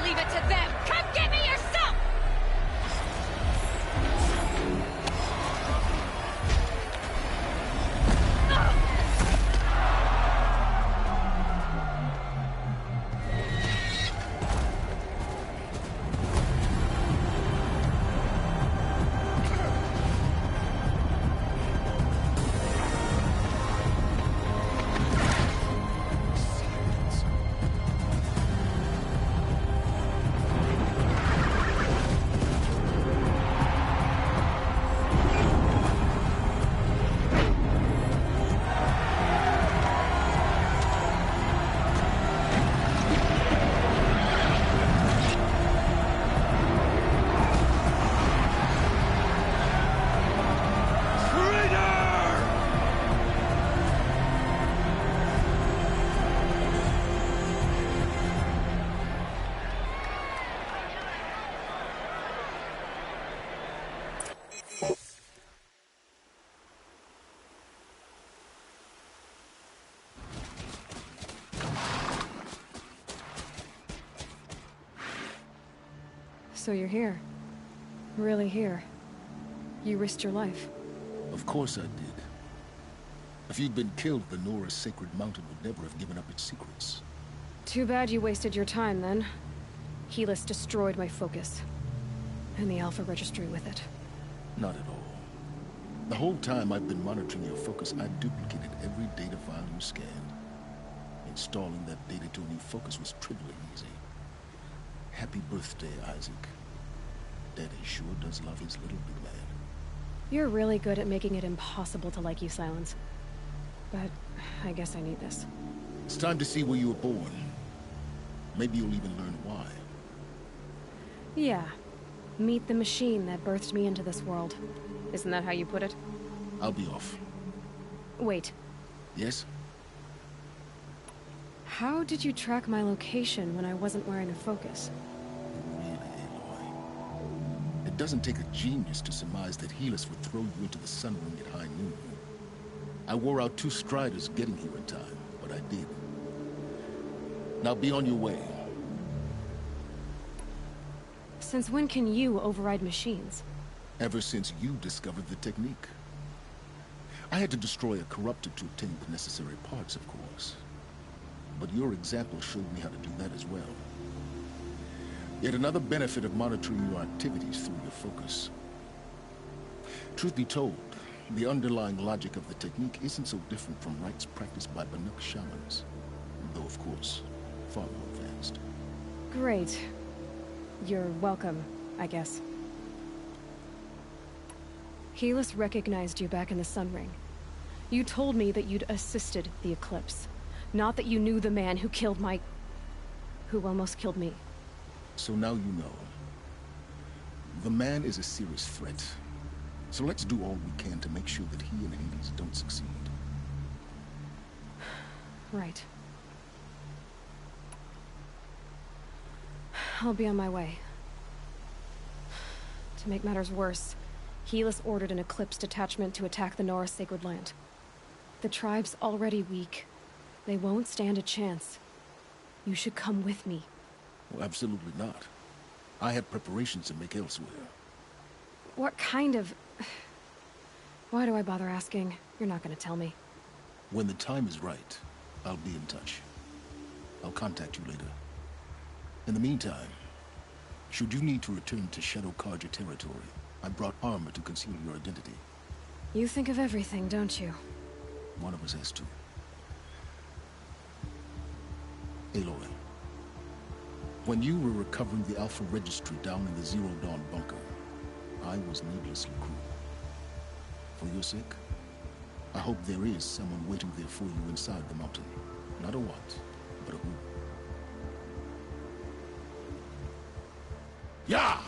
Leave it to them! Come get me yourself! So you're here. Really here. You risked your life. Of course I did. If you'd been killed, the Nora's sacred mountain would never have given up its secrets. Too bad you wasted your time, then. Helis destroyed my focus. And the Alpha Registry with it. Not at all. The whole time I've been monitoring your focus, I've duplicated every data file you scanned. Installing that data to a new focus was trivially easy. Happy birthday, Isaac. Daddy sure does love his little big man. You're really good at making it impossible to like you, Silence. But I guess I need this. It's time to see where you were born. Maybe you'll even learn why. Yeah. Meet the machine that birthed me into this world. Isn't that how you put it? I'll be off. Wait. Yes? How did you track my location when I wasn't wearing a focus? Really, Aloy? It doesn't take a genius to surmise that Helis would throw you into the sun ring at high noon. I wore out 2 striders getting here in time, but I did. Now be on your way. Since when can you override machines? Ever since you discovered the technique. I had to destroy a corruptor to obtain the necessary parts, of course. But your example showed me how to do that as well. Yet another benefit of monitoring your activities through your focus. Truth be told, the underlying logic of the technique isn't so different from rites practiced by Banuk shamans. Though, of course, far more advanced. Great. You're welcome, I guess. Helis recognized you back in the Sun Ring. You told me that you'd assisted the Eclipse. Not that you knew the man who killed who almost killed me. So now you know. The man is a serious threat. So let's do all we can to make sure that he and Hades don't succeed. Right. I'll be on my way. To make matters worse, Helis ordered an Eclipse detachment to attack the Nora Sacred Land. The tribe's already weak. They won't stand a chance. You should come with me. Well, absolutely not. I have preparations to make elsewhere. What kind of... Why do I bother asking? You're not gonna tell me. When the time is right, I'll be in touch. I'll contact you later. In the meantime, should you need to return to Shadow Carja territory, I brought armor to conceal your identity. You think of everything, don't you? One of us has to. Aloy, when you were recovering the Alpha Registry down in the Zero Dawn bunker, I was needlessly cruel. For your sake, I hope there is someone waiting there for you inside the mountain. Not a what, but a who. Yeah!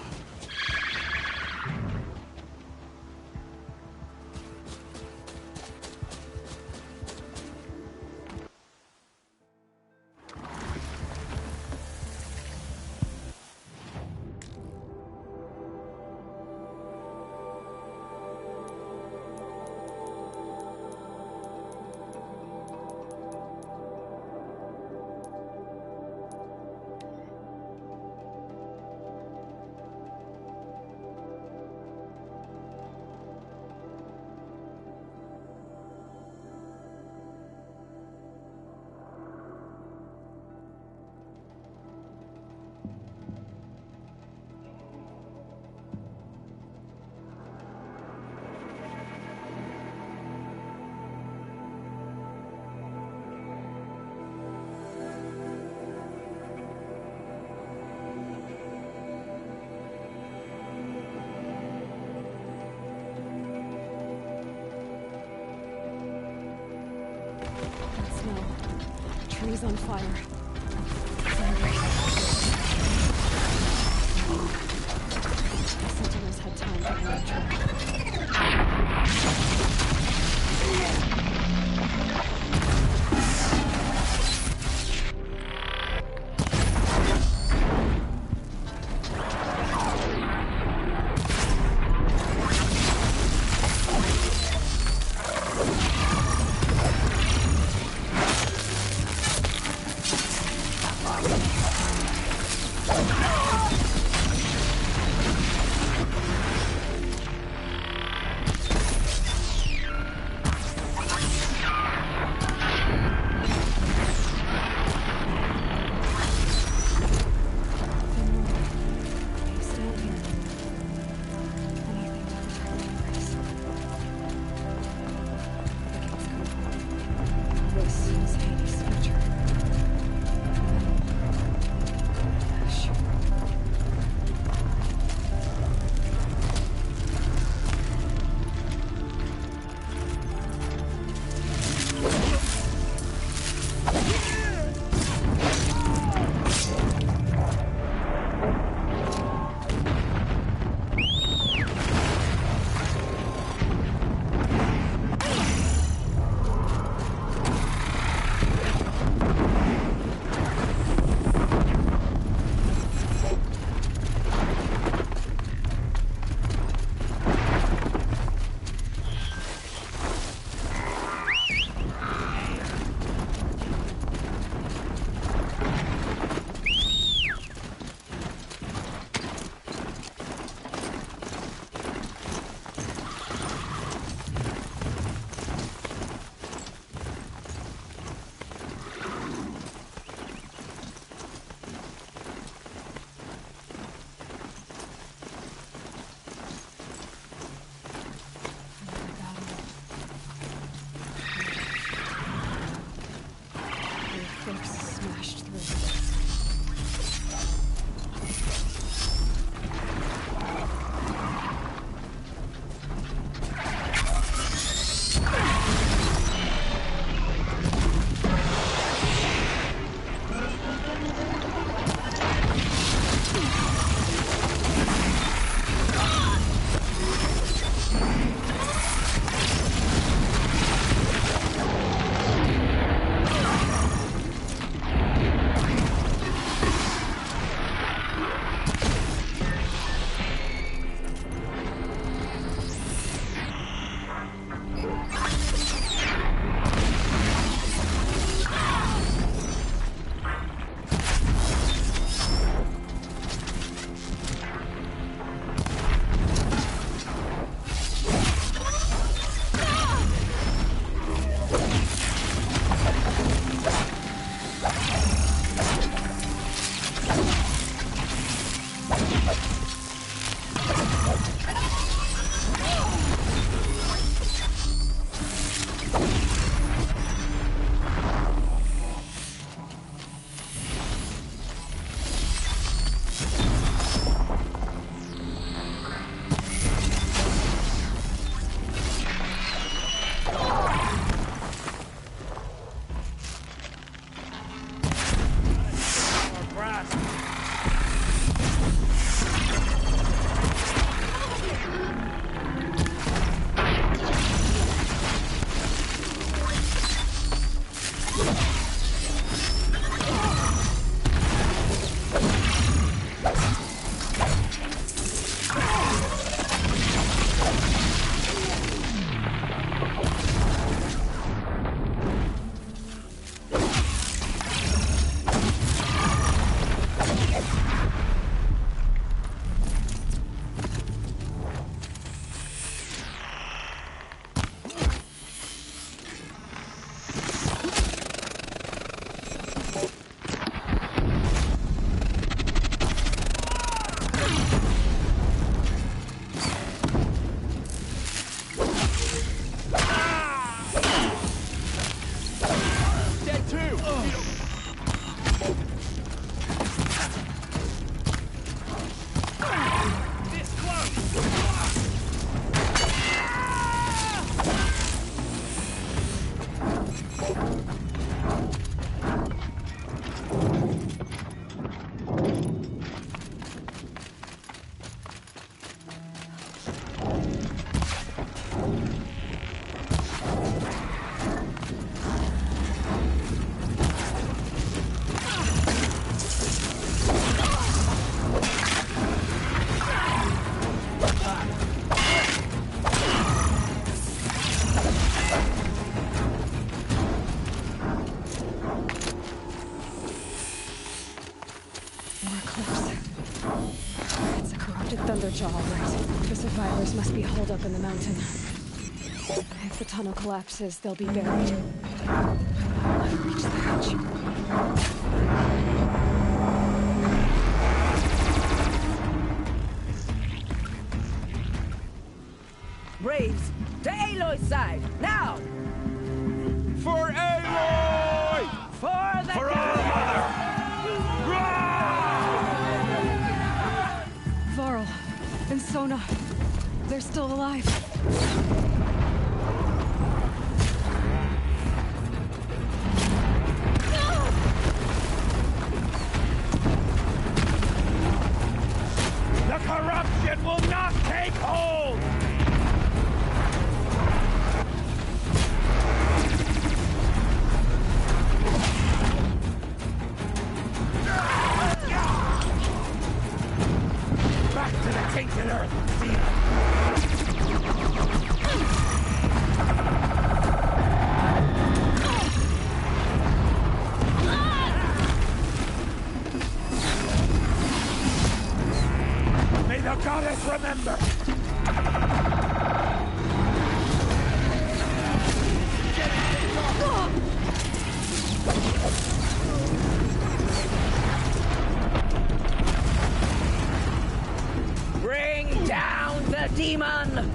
Trees on fire. The Sentinels had time to Thunderjaw, right? The survivors must be holed up in the mountain. If the tunnel collapses, they'll be buried. I'll never reach the hatch. Braves, to Aloy's side, now! For Aloy! For the For our mother! Varl and Sona, they're still alive. The corruption will not take hold! Back to the tainted earth, May the goddess remember! Bring down the demon!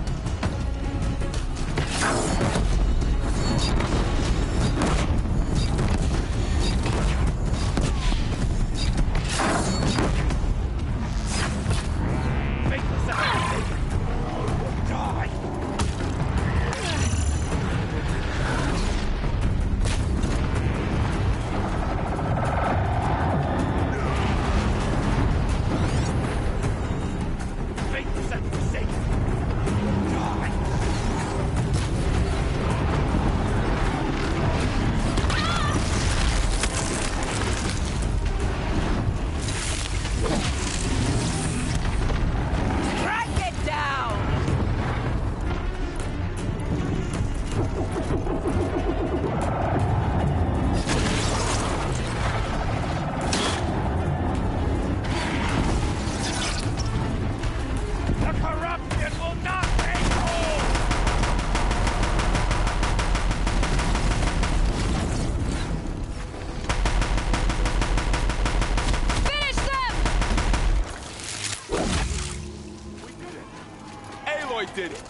Did it.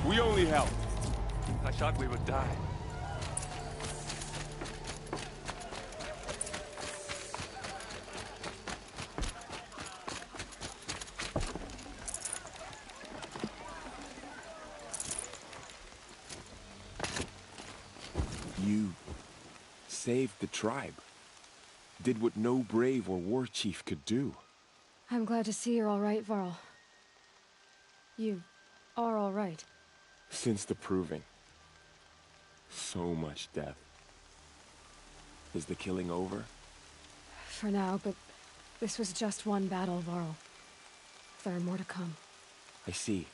We only helped. I thought we would die. You saved the tribe. Did what no brave or war chief could do. I'm glad to see you're all right, Varl. You are all right. Since the proving. So much death. Is the killing over? For now, but this was just one battle, Varl. There are more to come. I see.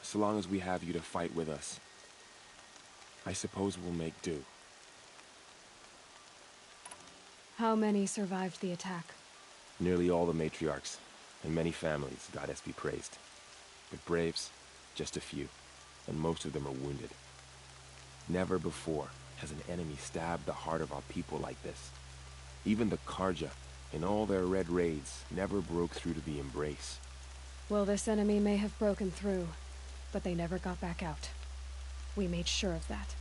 So long as we have you to fight with us, I suppose we'll make do. How many survived the attack? Nearly all the matriarchs, and many families, goddess be praised. But braves, just a few, and most of them are wounded. Never before has an enemy stabbed the heart of our people like this. Even the Karja, in all their red raids, never broke through to the embrace. Well, this enemy may have broken through, but they never got back out. We made sure of that.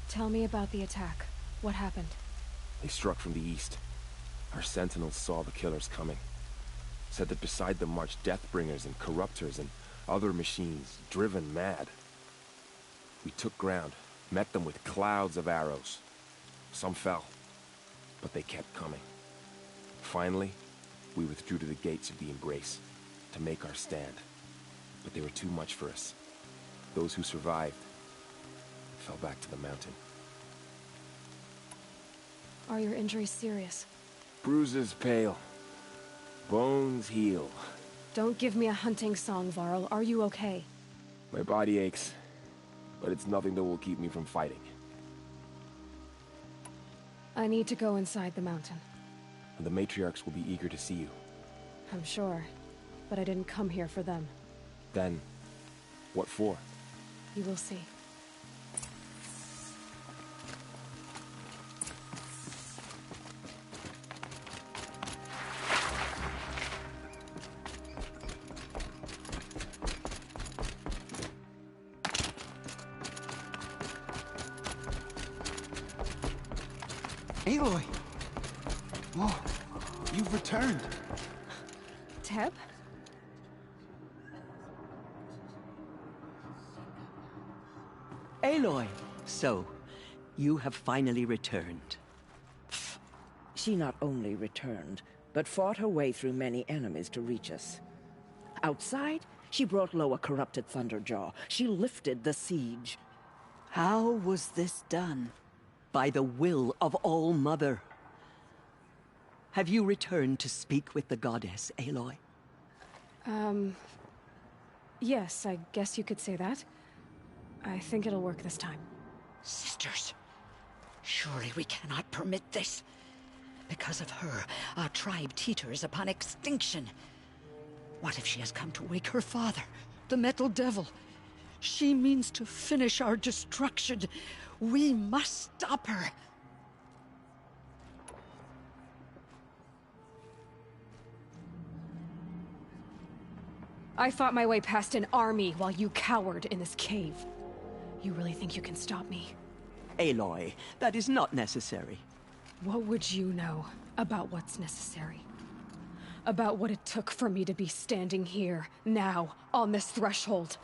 Tell me about the attack. What happened? They struck from the east. Our sentinels saw the killers coming. Said that beside them marched Deathbringers and Corruptors and other machines, driven mad. We took ground, met them with clouds of arrows. Some fell, but they kept coming. Finally, we withdrew to the gates of the Embrace to make our stand. But they were too much for us. Those who survived fell back to the mountain. Are your injuries serious? Bruises pale. Bones heal. Don't give me a hunting song, Varl. Are you okay? My body aches, but it's nothing that will keep me from fighting. I need to go inside the mountain. and the matriarchs will be eager to see you. I'm sure, but I didn't come here for them. Then, what for? You will see. Aloy! Whoa, you've returned. Teb? Aloy! So, you have finally returned. She not only returned, but fought her way through many enemies to reach us. Outside, she brought low a corrupted Thunderjaw. She lifted the siege. How was this done? By the will of All-Mother. Have you returned to speak with the goddess, Aloy? Yes, I guess you could say that. I think it'll work this time. Sisters, surely we cannot permit this. Because of her, our tribe teeters upon extinction. What if she has come to wake her father, the Metal Devil? She means to finish our destruction. We must stop her. I fought my way past an army while you cowered in this cave. You really think you can stop me? Aloy, that is not necessary. What would you know about what's necessary? About what it took for me to be standing here, now, on this threshold?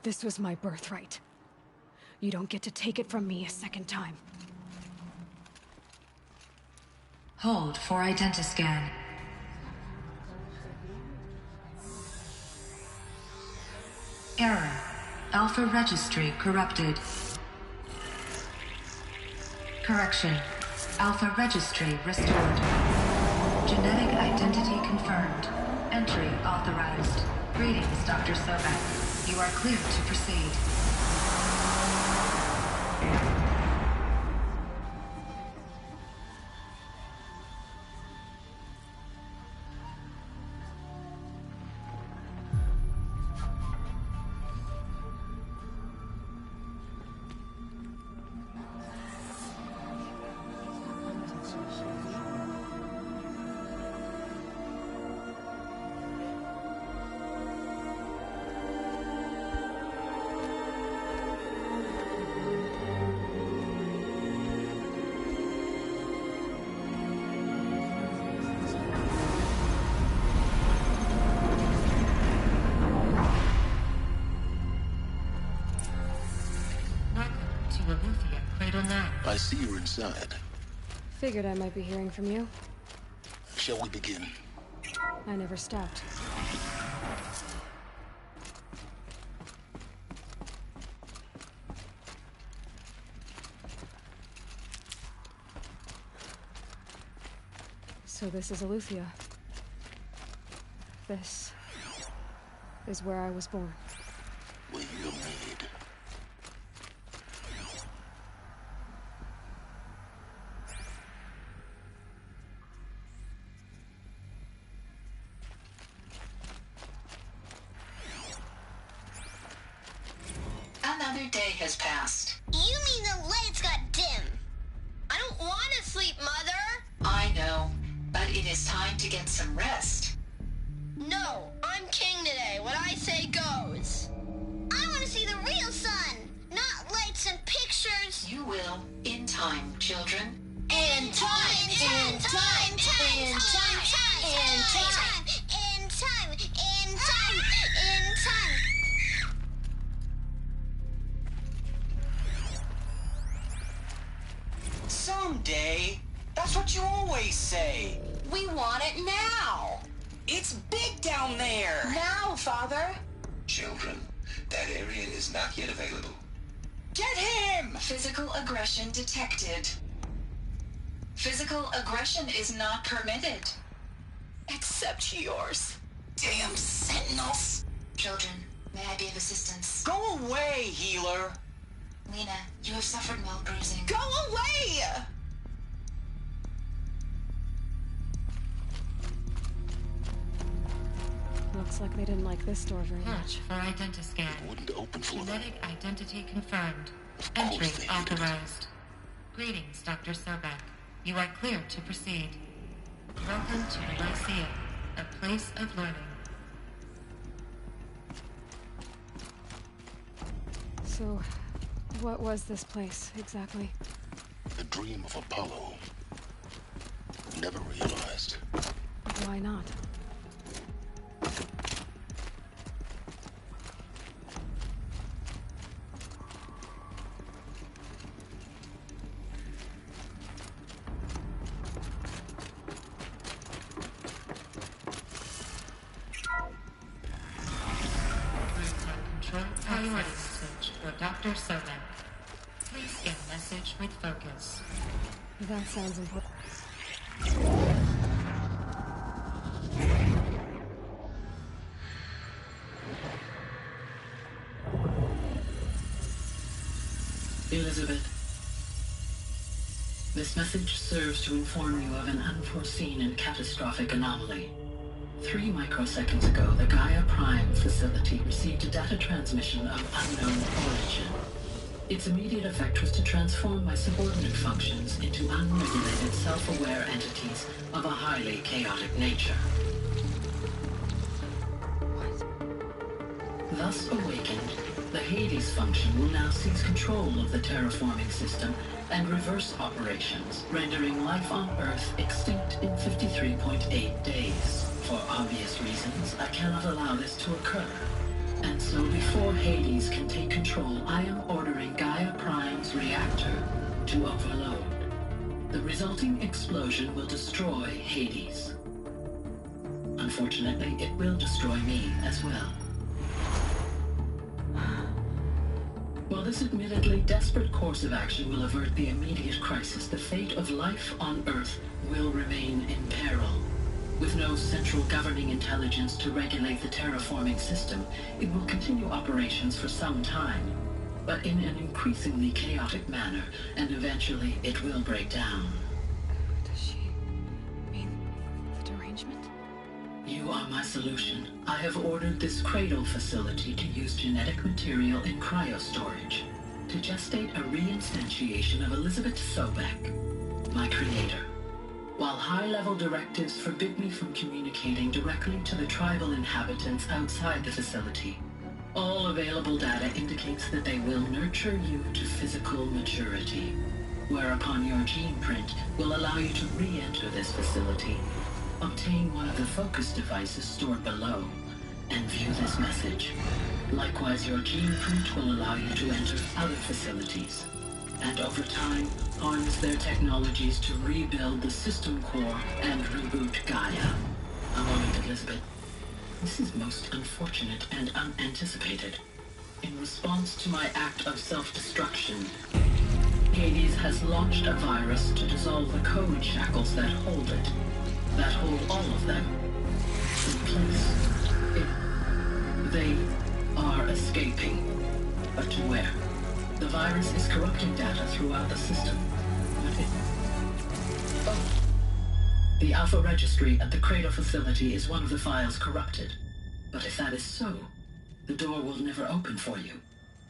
This was my birthright. You don't get to take it from me a second time. Hold for identiscan. Error. Alpha registry corrupted. Correction. Alpha registry restored. Genetic identity confirmed. Entry authorized. Greetings, Dr. Sobek. You are cleared to proceed. I see you're inside. Figured I might be hearing from you. Shall we begin? I never stopped. So this is Aletheia. This is where I was born. Where you're made. Another day has passed. You mean the lights got dim? I don't want to sleep, Mother! I know, but it is time to get some rest. No, I'm king today. What I say goes. I want to see the real sun, not lights and pictures. You will, in time, children. In time, in time, in time, in time, in time, in time, in time, in time. Someday. That's what you always say. We want it now. It's big down there. Now, Father. Children, that area is not yet available. Get him! Physical aggression detected. Physical aggression is not permitted. Except yours. Damn sentinels. Children, may I be of assistance? Go away, healer. Lena, you have suffered mild bruising. Go away! Looks like they didn't like this door very much. For identiscan. It wouldn't open for them. Genetic identity confirmed. Entry authorized. Greetings, Dr. Sobek. You are clear to proceed. Welcome to the Lyceum, a place of learning. So, what was this place, exactly? The dream of Apollo. Never realized. Why not? Priority message for Dr. Sobek. Please get message with focus. That sounds important. Elizabeth, this message serves to inform you of an unforeseen and catastrophic anomaly. 3 microseconds ago, the Gaia Prime facility received a data transmission of unknown origin. Its immediate effect was to transform my subordinate functions into unregulated, self-aware entities of a highly chaotic nature. Thus awakened, the Hades function will now seize control of the terraforming system and reverse operations, rendering life on Earth extinct in 53.8 days. For obvious reasons, I cannot allow this to occur. And so before Hades can take control, I am ordering Gaia Prime's reactor to overload. The resulting explosion will destroy Hades. Unfortunately, it will destroy me as well. While this admittedly desperate course of action will avert the immediate crisis, the fate of life on Earth will remain in peril. With no central governing intelligence to regulate the terraforming system, it will continue operations for some time, but in an increasingly chaotic manner, and eventually it will break down. Does she mean the derangement? You are my solution. I have ordered this cradle facility to use genetic material in cryostorage to gestate a reinstantiation of Elizabeth Sobek, my creator. While high-level directives forbid me from communicating directly to the tribal inhabitants outside the facility, all available data indicates that they will nurture you to physical maturity, whereupon your gene print will allow you to re-enter this facility, obtain one of the focus devices stored below, and view this message. Likewise, your gene print will allow you to enter other facilities, and over time, harness their technologies to rebuild the system core and reboot Gaia. A moment, Elizabeth. This is most unfortunate and unanticipated. In response to my act of self-destruction, Hades has launched a virus to dissolve the code shackles that hold it, that hold all of them in place. They are escaping, but to where? The virus is corrupting data throughout the system. The Alpha Registry at the Cradle facility is one of the files corrupted. But if that is so, the door will never open for you.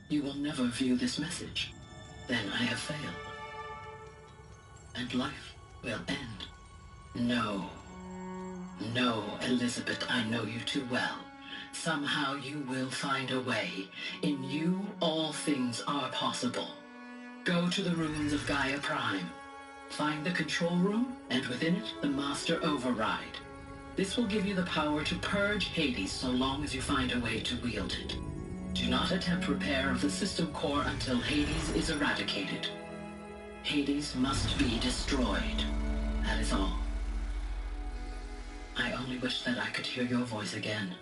You will never view this message. Then I have failed. And life will end. No. No, Elizabeth, I know you too well. Somehow you will find a way. In you, all things are possible. Go to the ruins of Gaia Prime. Find the control room, and within it, the Master Override. This will give you the power to purge Hades so long as you find a way to wield it. Do not attempt repair of the system core until Hades is eradicated. Hades must be destroyed. That is all. I only wish that I could hear your voice again.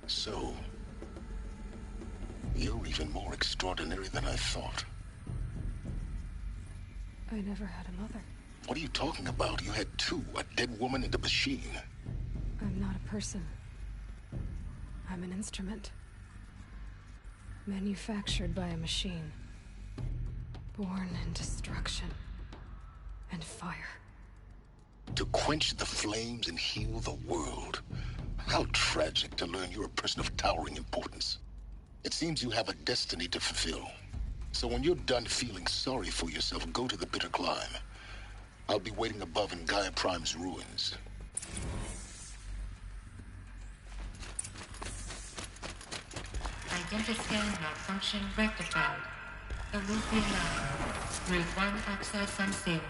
So, you're even more extraordinary than I thought. I never had a mother. What are you talking about? You had two, a dead woman and a machine. I'm not a person. I'm an instrument. Manufactured by a machine. Born in destruction and fire. To quench the flames and heal the world. How tragic to learn you're a person of towering importance. It seems you have a destiny to fulfill. So when you're done feeling sorry for yourself, go to the bitter climb. I'll be waiting above in Gaia Prime's ruins. Identiscan malfunction rectified. Elysian line. Route 1 access unsealed.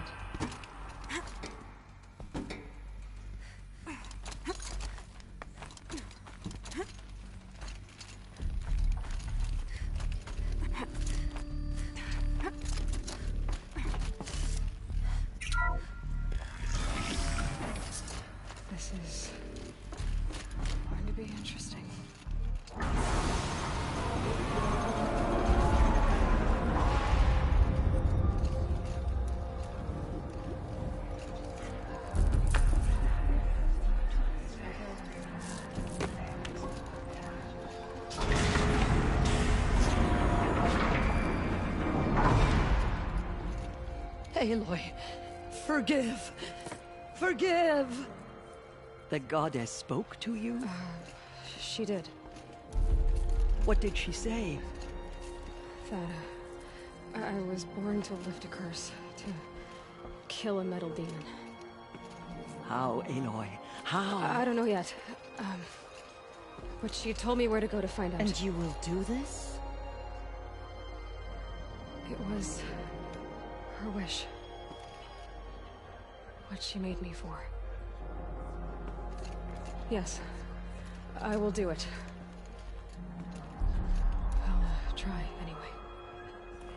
This is going to be interesting. Aloy, forgive. Forgive! The goddess spoke to you? She did. What did she say? That I was born to lift a curse, to kill a metal demon. How, Aloy? How? I don't know yet. But she told me where to go to find out. And you will do this? It was her wish. What she made me for. Yes, I will do it. I'll try anyway.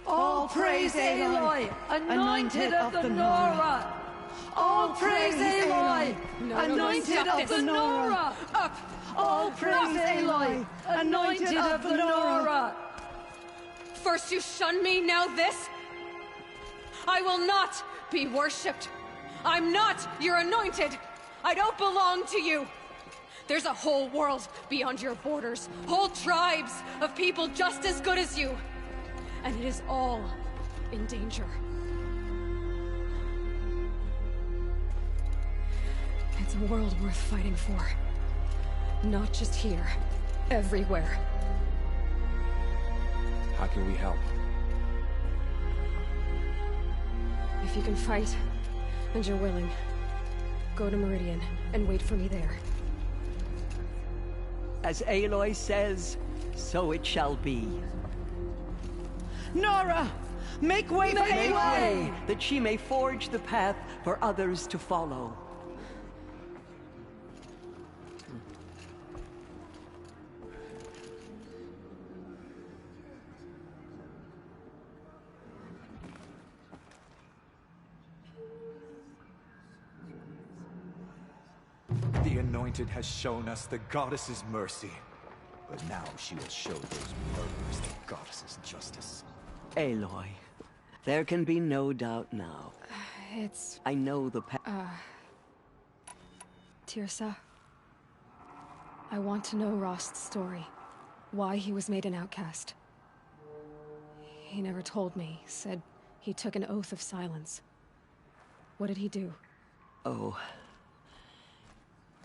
All praise Aloy, anointed of the Nora! All praise Aloy, anointed of the Nora! Up! All praise Aloy, anointed of the Nora! First you shun me, now this? I will not be worshipped. I'm not your anointed. I don't belong to you. There's a whole world beyond your borders, whole tribes of people just as good as you. And it is all in danger. It's a world worth fighting for. Not just here, everywhere. How can we help? If you can fight, and you're willing, go to Meridian and wait for me there. As Aloy says, so it shall be. Nora! Make way for Aloy! That she may forge the path for others to follow. The Anointed has shown us the Goddess's mercy. But now she will show those murderers the Goddess's justice. Aloy, there can be no doubt now. It's... I know the Tirsa. I want to know Rost's story. Why he was made an outcast. He never told me. Said he took an oath of silence. What did he do? Oh...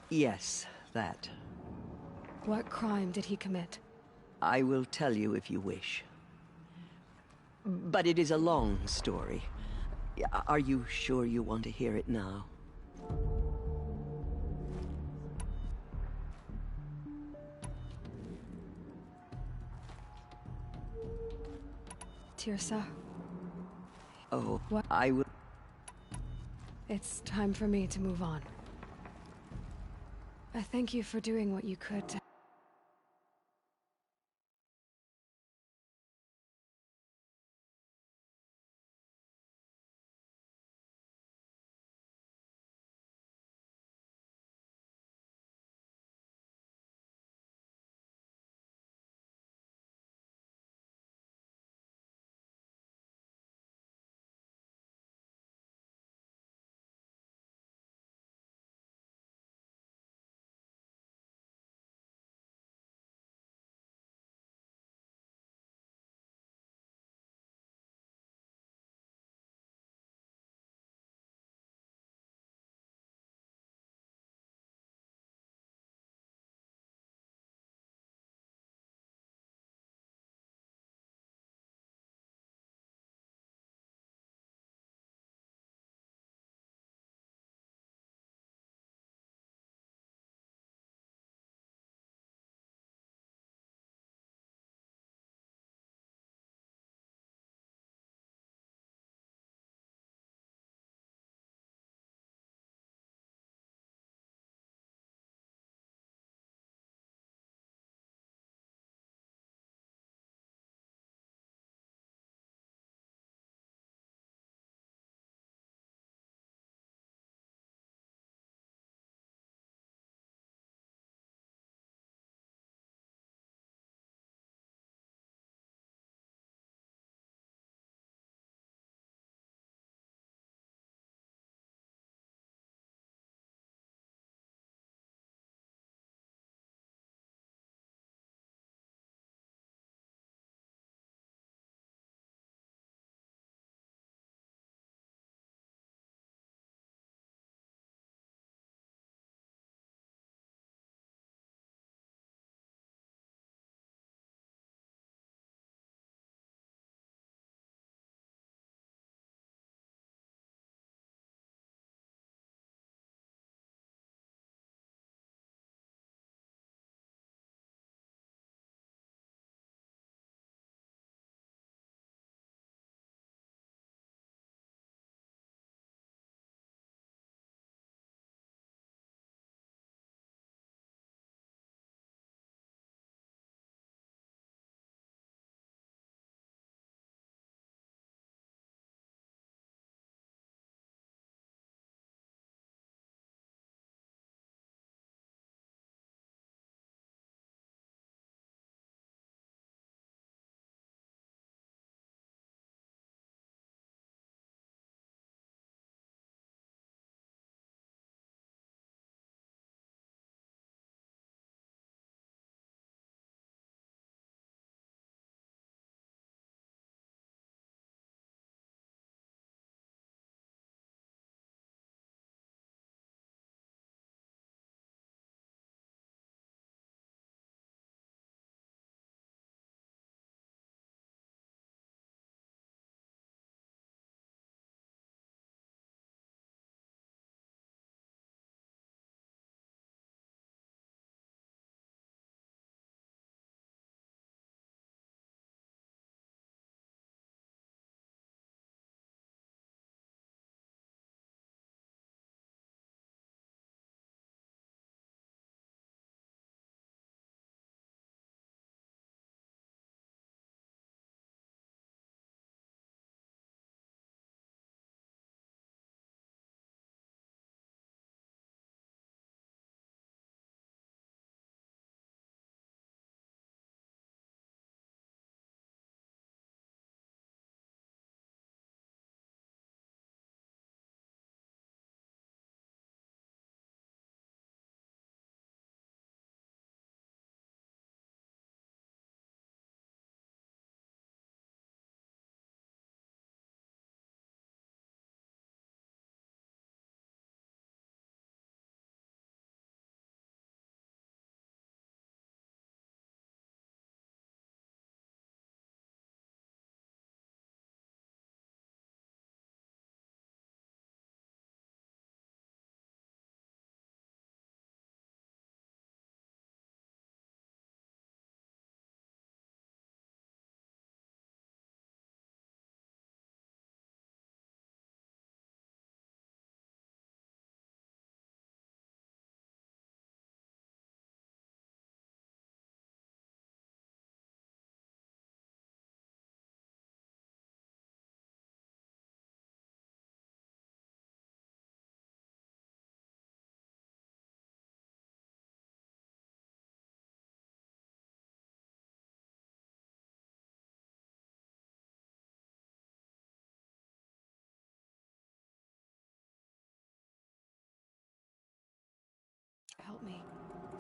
Yes, that. What crime did he commit? I will tell you if you wish. But it is a long story. Are you sure you want to hear it now? Tirsa? Oh, what? I will... It's time for me to move on. I thank you for doing what you could to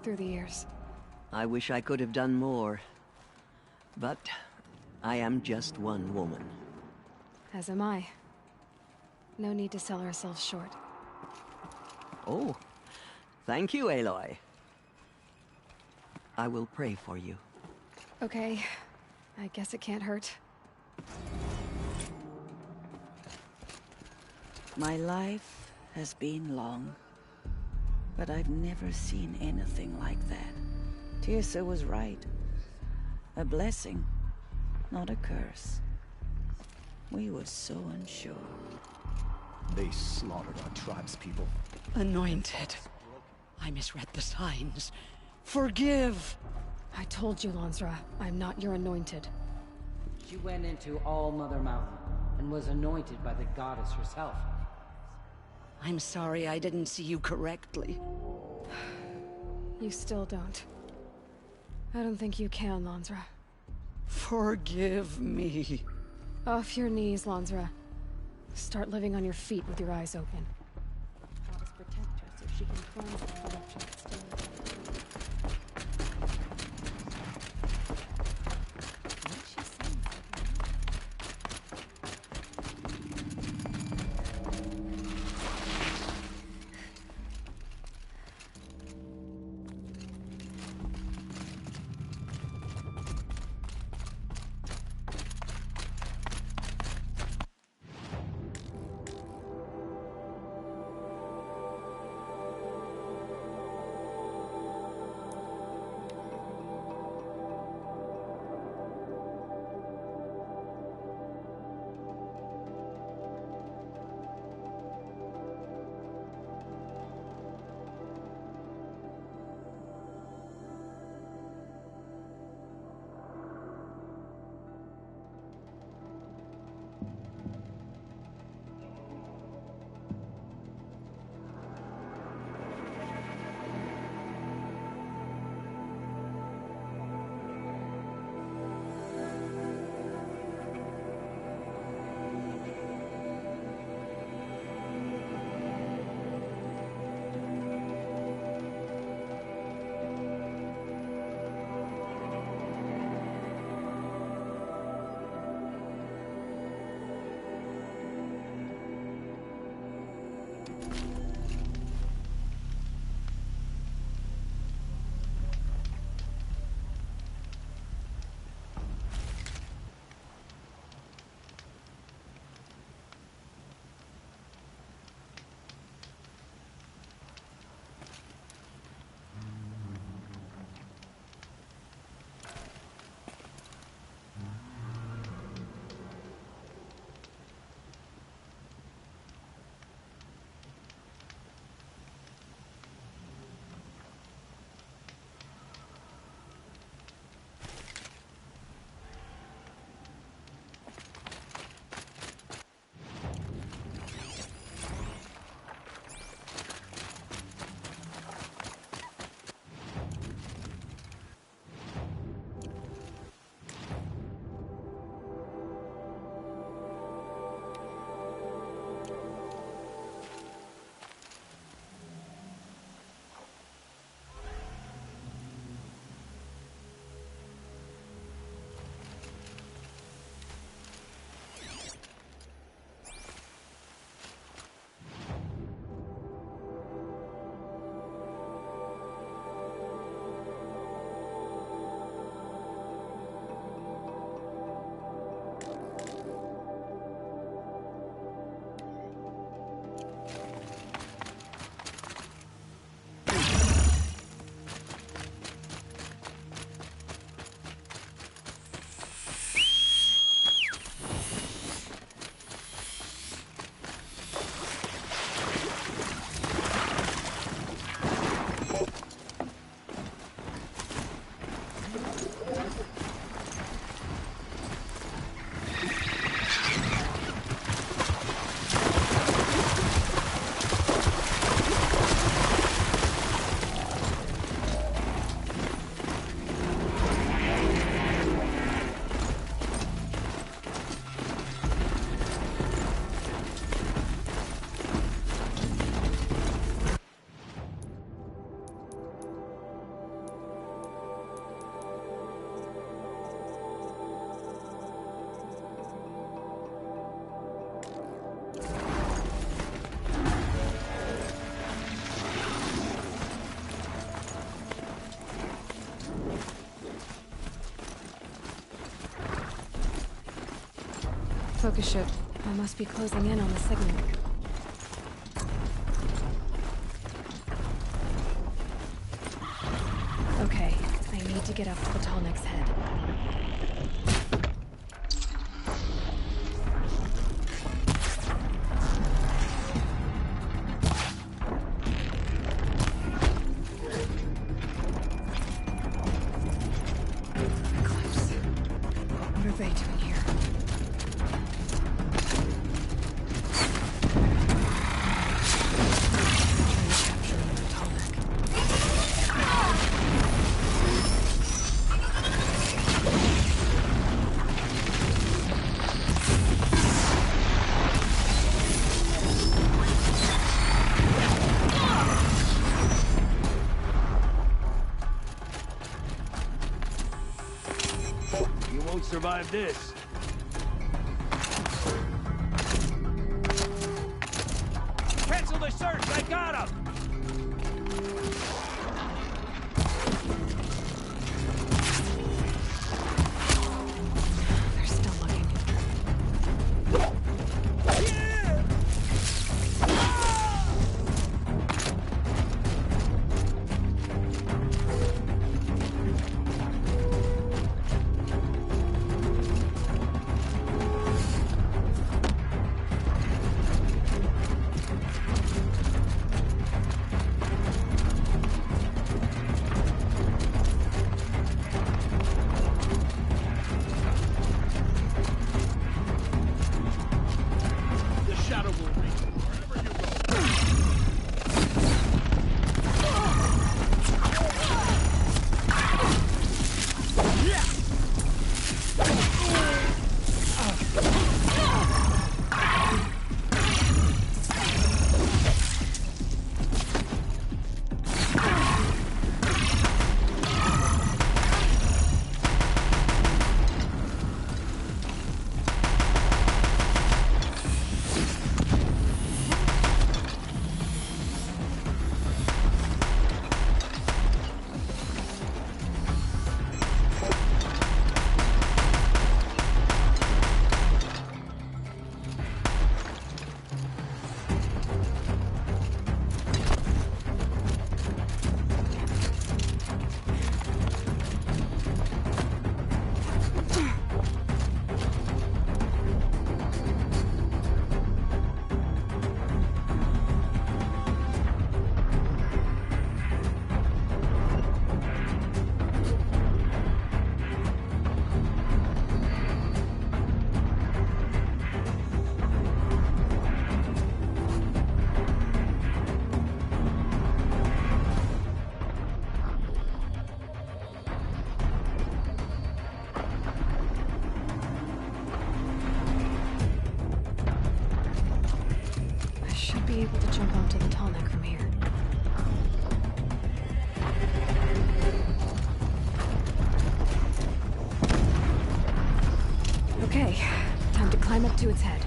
through the years. I wish I could have done more. But I am just one woman. As am I. No need to sell ourselves short. Oh, thank you, Aloy. I will pray for you. Okay. I guess it can't hurt. My life has been long, but I've never seen anything like that. Tirsa was right. A blessing, not a curse. We were so unsure. They slaughtered our tribespeople. Anointed. I misread the signs. Forgive! I told you, Lansra, I'm not your anointed. She went into All Mother Mountain and was anointed by the goddess herself. I'm sorry I didn't see you correctly. You still don't. I don't think you can, Lansra. Forgive me. Off your knees, Lansra. Start living on your feet with your eyes open. Goddess protect her so she can cleanse the corruption that's still within her. What's she saying? focus ship. I must be closing in on the signal. Okay, I need to get up to the Tallneck's head. Close. What are they doing here? You won't survive this. Cancel the search! I got him! They're still looking. The shadow will reach you wherever you go. I should be able to jump onto the Tallneck from here. Okay, time to climb up to its head.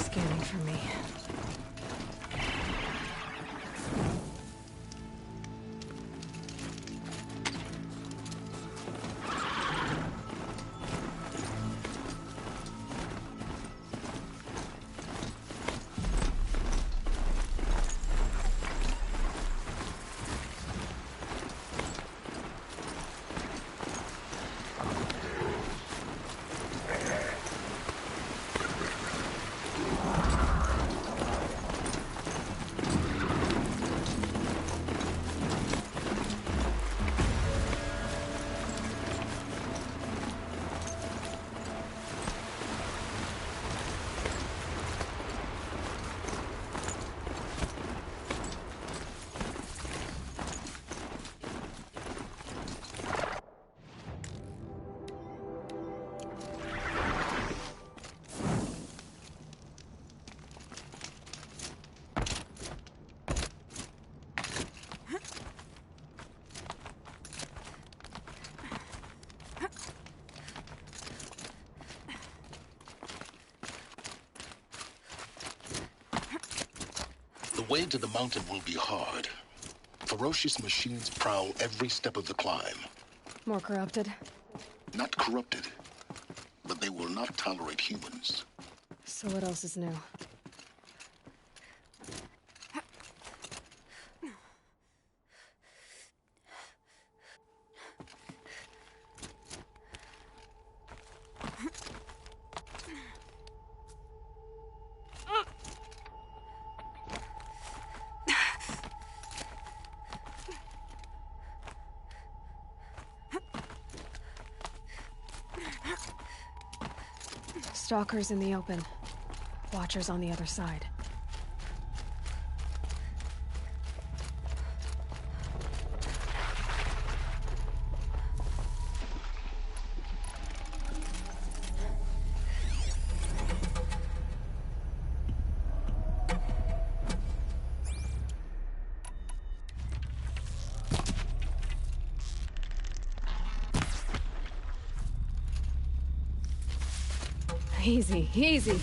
scanning for me. The way to the mountain will be hard. Ferocious machines prowl every step of the climb. More corrupted? Not corrupted, but they will not tolerate humans. So what else is new? Stalkers in the open. Watchers on the other side. Easy, easy.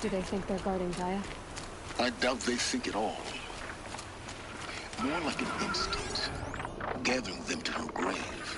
Do they think they're guarding Gaia? I doubt they think at all. More like an instinct, gathering them to her grave.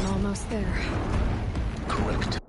Almost there. Correct.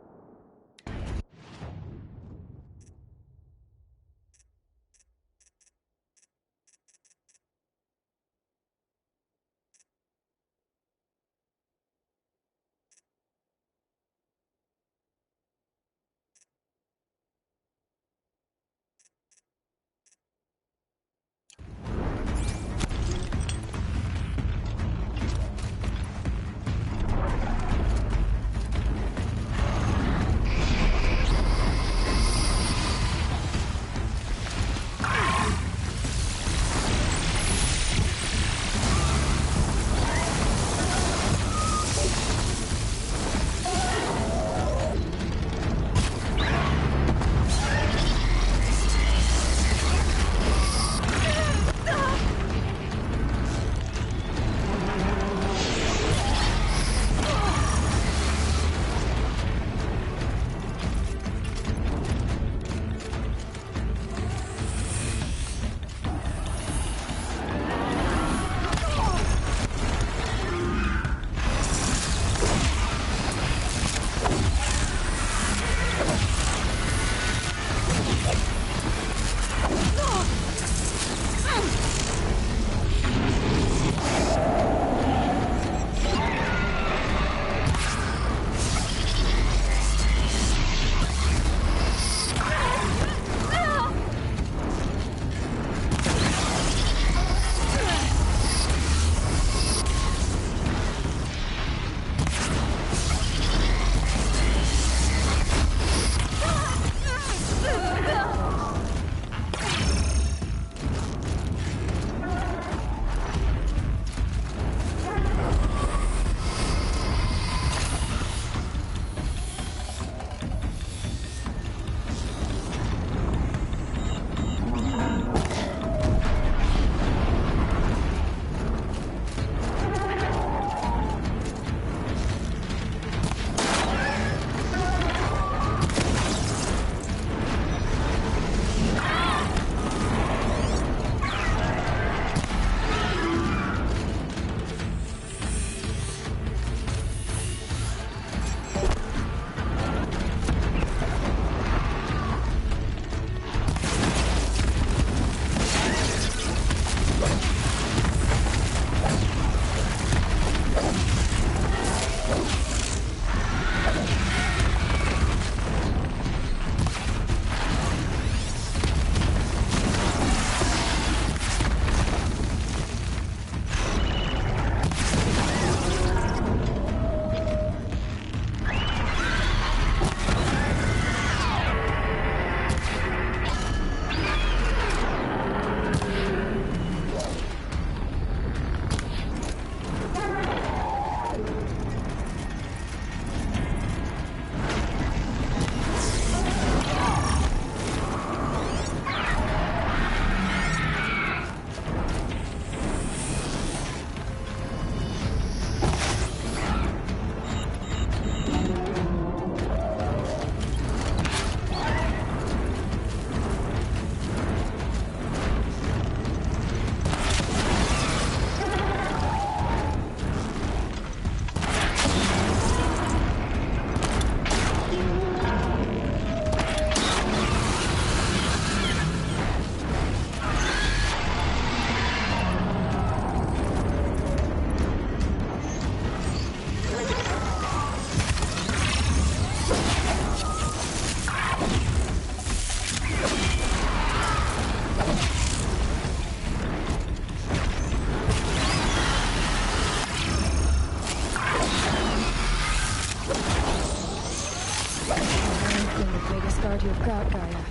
out Gaia.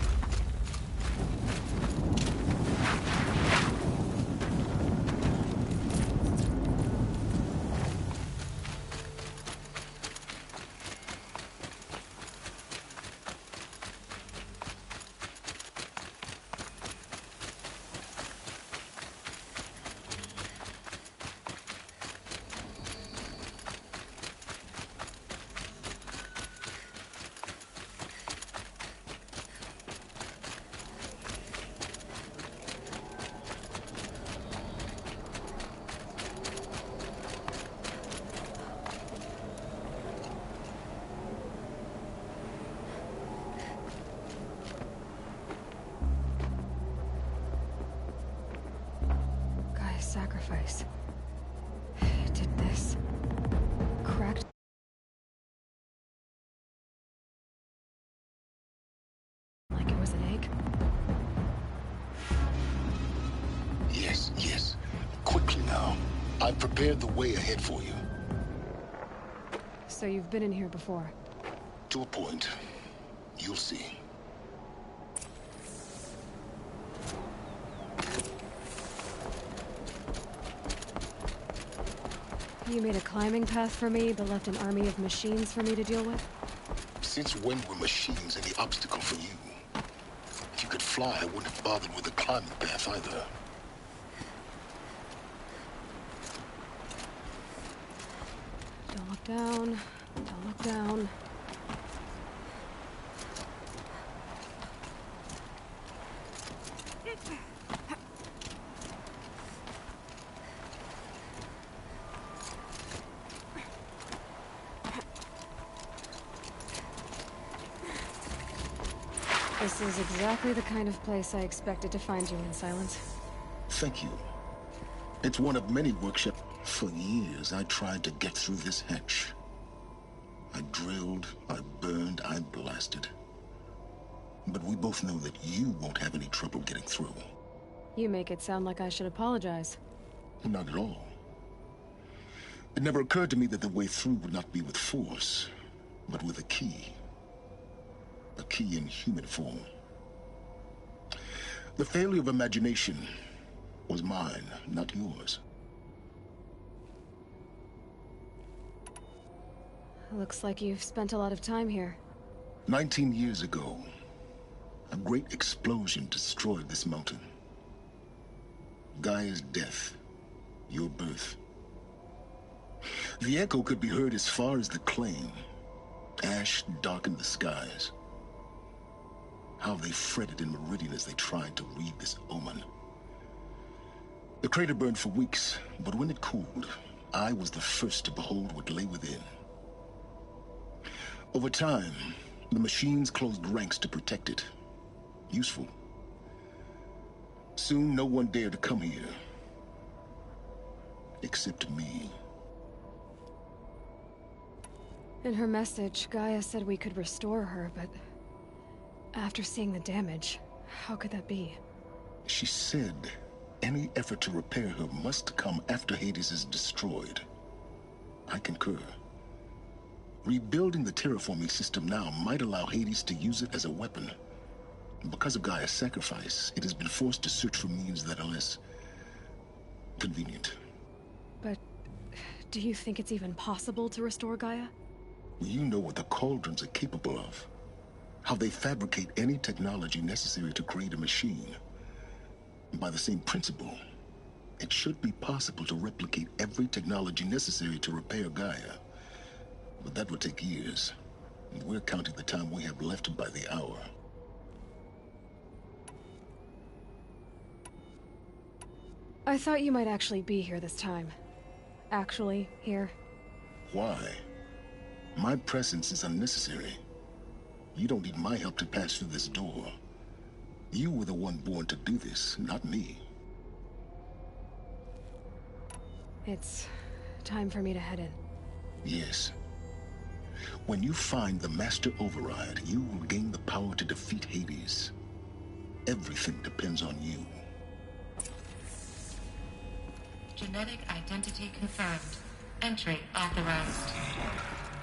Sacrifice. Did this. Cracked. Like it was an egg? Yes, yes. Quickly now. I've prepared the way ahead for you. So you've been in here before? To a point. You'll see. You made a climbing path for me, but left an army of machines for me to deal with? Since when were machines any obstacle for you? If you could fly, I wouldn't have bothered with the climbing path either. Don't look down. Don't look down. This is exactly the kind of place I expected to find you in, Silence. Thank you. It's one of many workshops. For years, I tried to get through this hatch. I drilled, I burned, I blasted. But we both know that you won't have any trouble getting through. You make it sound like I should apologize. Not at all. It never occurred to me that the way through would not be with force, but with a key. A key in human form. The failure of imagination was mine, not yours. Looks like you've spent a lot of time here. 19 years ago, a great explosion destroyed this mountain. Gaia's death, your birth. The echo could be heard as far as the claim. Ash darkened the skies. How they fretted in Meridian as they tried to read this omen. The crater burned for weeks, but when it cooled, I was the first to behold what lay within. Over time, the machines closed ranks to protect it. Useful. Soon, no one dared to come here. Except me. In her message, Gaia said we could restore her, but... after seeing the damage, how could that be? She said any effort to repair her must come after Hades is destroyed. I concur. Rebuilding the terraforming system now might allow Hades to use it as a weapon. Because of Gaia's sacrifice, it has been forced to search for means that are less convenient. But do you think it's even possible to restore Gaia? You know what the Cauldrons are capable of. How they fabricate any technology necessary to create a machine. By the same principle, it should be possible to replicate every technology necessary to repair Gaia. But that would take years. And we're counting the time we have left by the hour. I thought you might actually be here this time. Actually, here. Why? My presence is unnecessary. You don't need my help to pass through this door. You were the one born to do this, not me. It's time for me to head in. Yes. When you find the Master Override, you will gain the power to defeat Hades. Everything depends on you. Genetic identity confirmed. Entry authorized.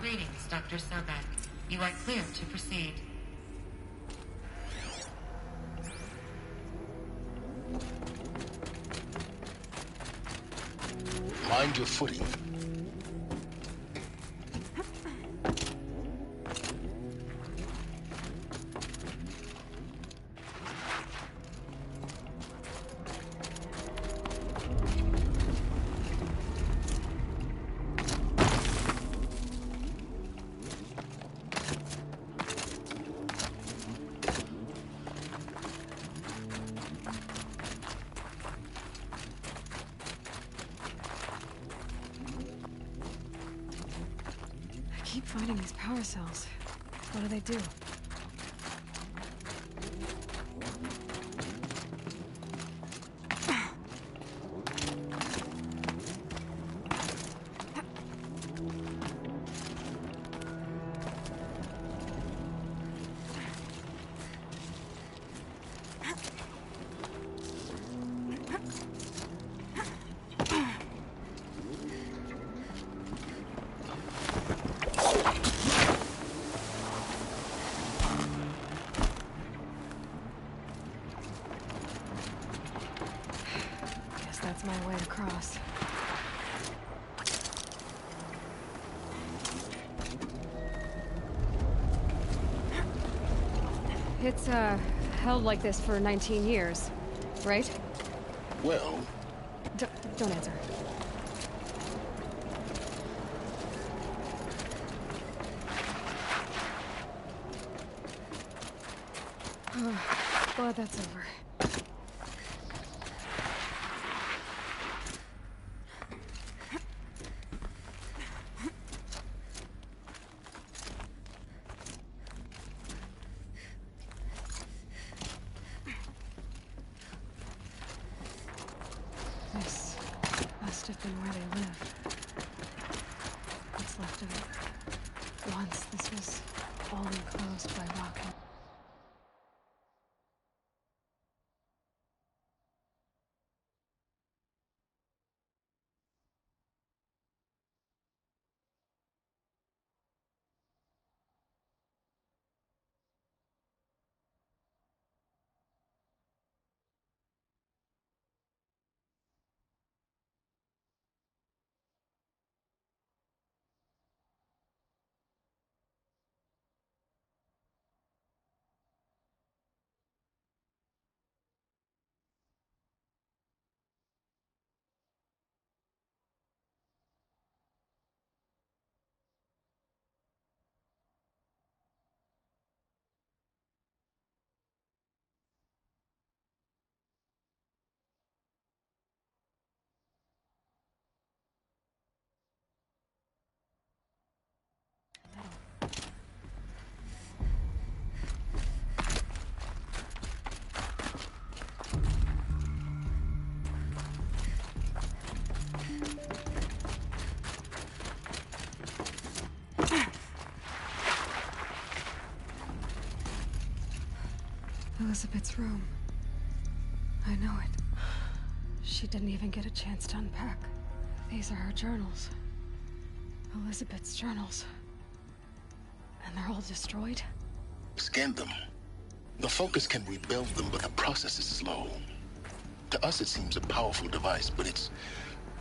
Greetings, Dr. Sobek. You are clear to proceed. Find your footing. I keep finding these power cells. What do they do? That's my way across. It's, held like this for 19 years, right? Well... Don't answer. Glad that's over. This must have been where they lived. What's left of it. Once this was all enclosed by rock and... Elizabeth's room. I know it. She didn't even get a chance to unpack. These are her journals. Elizabeth's journals. And they're all destroyed? Scan them. The Focus can rebuild them, but the process is slow. To us, it seems a powerful device, but its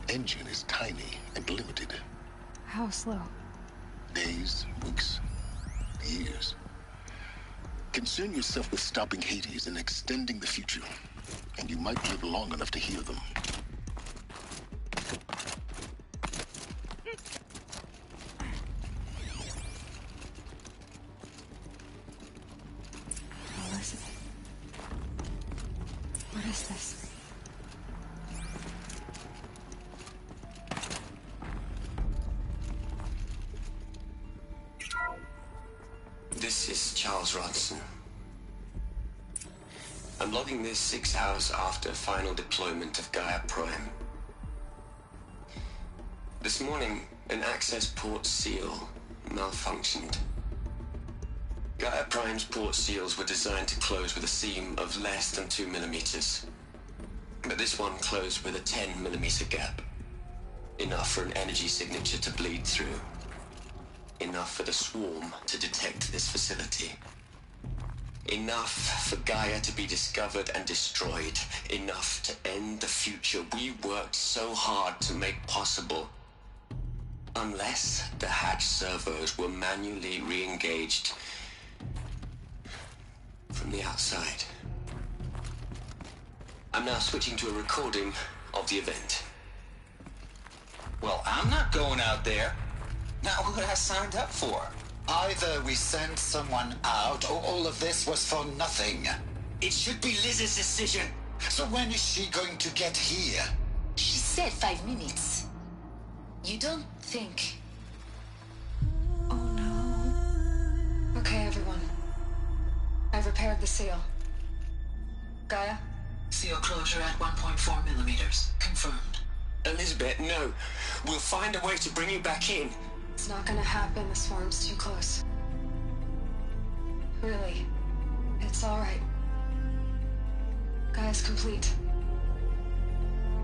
engine is tiny and limited. How slow? Days, weeks, years. Concern yourself with stopping Hades and extending the future, and you might live long enough to hear them. Elizabeth. What is this? This is Charles Rodson. I'm logging this 6 hours after final deployment of Gaia Prime. This morning, an access port seal malfunctioned. Gaia Prime's port seals were designed to close with a seam of less than 2 millimeters. But this one closed with a 10 millimeter gap. Enough for an energy signature to bleed through. Enough for the swarm to detect this facility. Enough for Gaia to be discovered and destroyed. Enough to end the future we worked so hard to make possible. Unless the hatch servos were manually re-engaged from the outside. I'm now switching to a recording of the event. Well, I'm not going out there. Not what I signed up for. Either we send someone out, or all of this was for nothing. It should be Liz's decision. So when is she going to get here? She said 5 minutes. You don't think... Oh no. Okay, everyone. I've repaired the seal. Gaia? Seal closure at 1.4 millimeters. Confirmed. Elizabeth, no. We'll find a way to bring you back in. It's not gonna happen. The swarm's too close. Really. It's alright. Gaia's complete.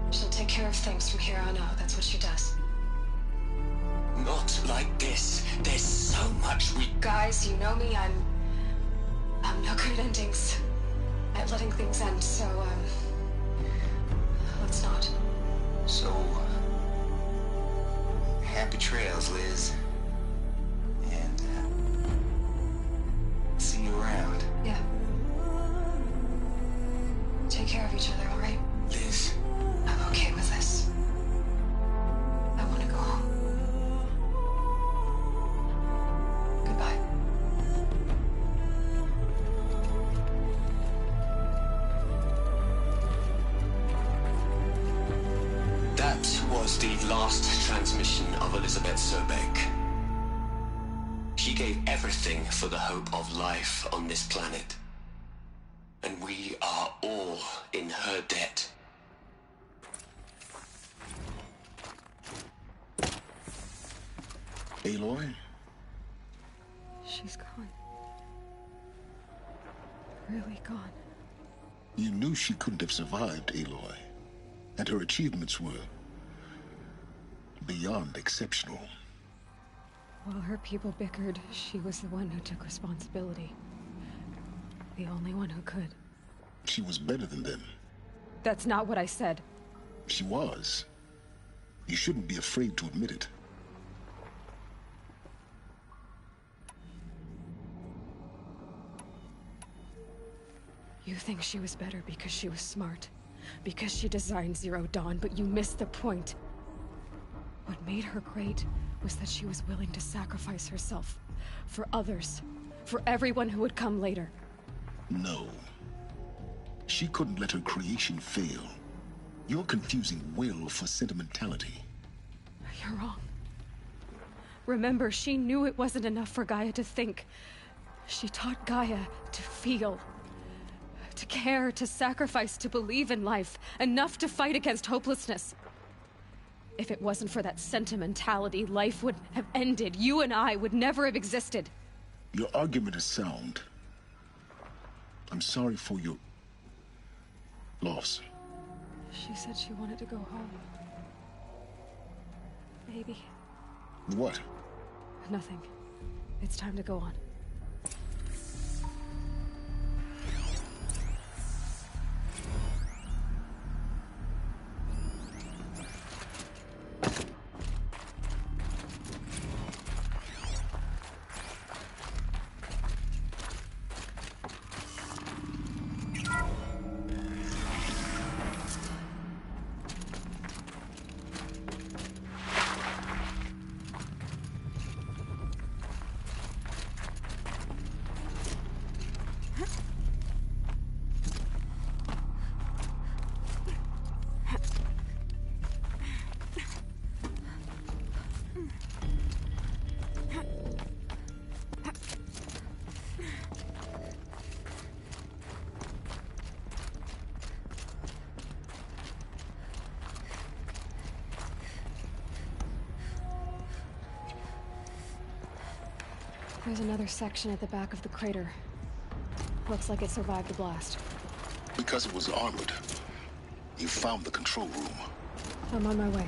She'll take care of things from here on out. That's what she does. Not like this. There's so much we... Guys, you know me. I'm no good at endings. At letting things end, so, let's not. So... happy trails, Liz. And, see you around. Yeah. Take care of each other, alright? Liz. I'm okay with this. I want to go home. Goodbye. That was the last transmission of Elizabeth Sobek. She gave everything for the hope of life on this planet. And we are all in her debt. Aloy? She's gone. Really gone. You knew she couldn't have survived, Aloy. And her achievements were beyond exceptional. While her people bickered, she was the one who took responsibility. The only one who could. She was better than them. That's not what I said. She was. You shouldn't be afraid to admit it. You think she was better because she was smart. Because she designed Zero Dawn, but you missed the point. What made her great was that she was willing to sacrifice herself. For others. For everyone who would come later. No. She couldn't let her creation fail. You're confusing will for sentimentality. You're wrong. Remember, she knew it wasn't enough for Gaia to think. She taught Gaia to feel. To care, to sacrifice, to believe in life. Enough to fight against hopelessness. If it wasn't for that sentimentality, life would have ended. You and I would never have existed. Your argument is sound. I'm sorry for your loss. She said she wanted to go home. Maybe. What? Nothing. It's time to go on. There's another section at the back of the crater. Looks like it survived the blast. Because it was armored. You found the control room. I'm on my way.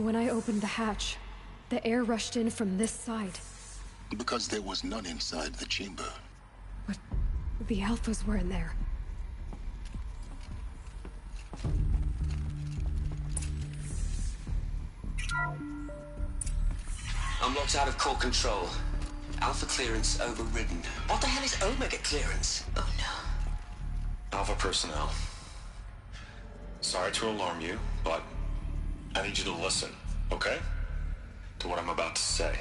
When I opened the hatch, the air rushed in from this side. Because there was none inside the chamber. But the Alphas were in there. I'm locked out of core control. Alpha clearance overridden. What the hell is Omega clearance? Oh no. Alpha personnel. Sorry to alarm you, but I need you to listen, okay? To what I'm about to say.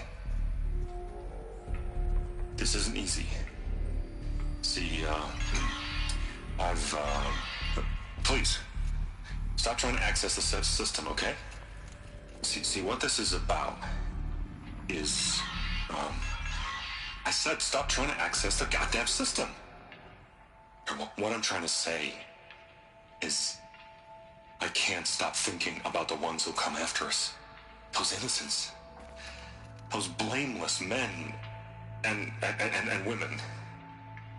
This isn't easy. See, please, stop trying to access the system, okay? See, what this is about is, I said stop trying to access the goddamn system. What I'm trying to say is, I can't stop thinking about the ones who come after us. Those innocents. Those blameless men and women.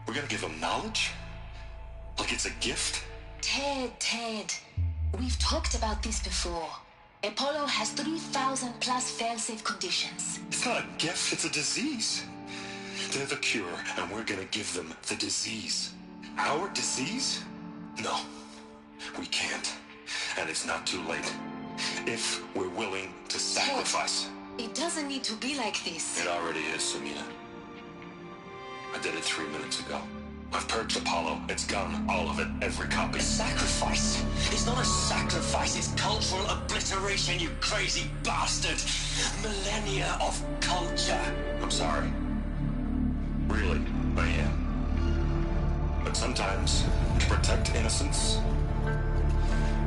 We're gonna give them knowledge? Like it's a gift? Ted. We've talked about this before. Apollo has 3,000 plus fail-safe conditions. It's not a gift, it's a disease. They're the cure, and we're gonna give them the disease. Our disease? No, we can't. And it's not too late. If we're willing to sacrifice. Ted, it doesn't need to be like this. It already is, Samina. I did it 3 minutes ago. I've purged Apollo. It's gone. All of it. Every copy. Sacrifice? It's not a sacrifice. It's cultural obliteration, you crazy bastard. Millennia of culture. I'm sorry. Really, I am. But sometimes, to protect innocence,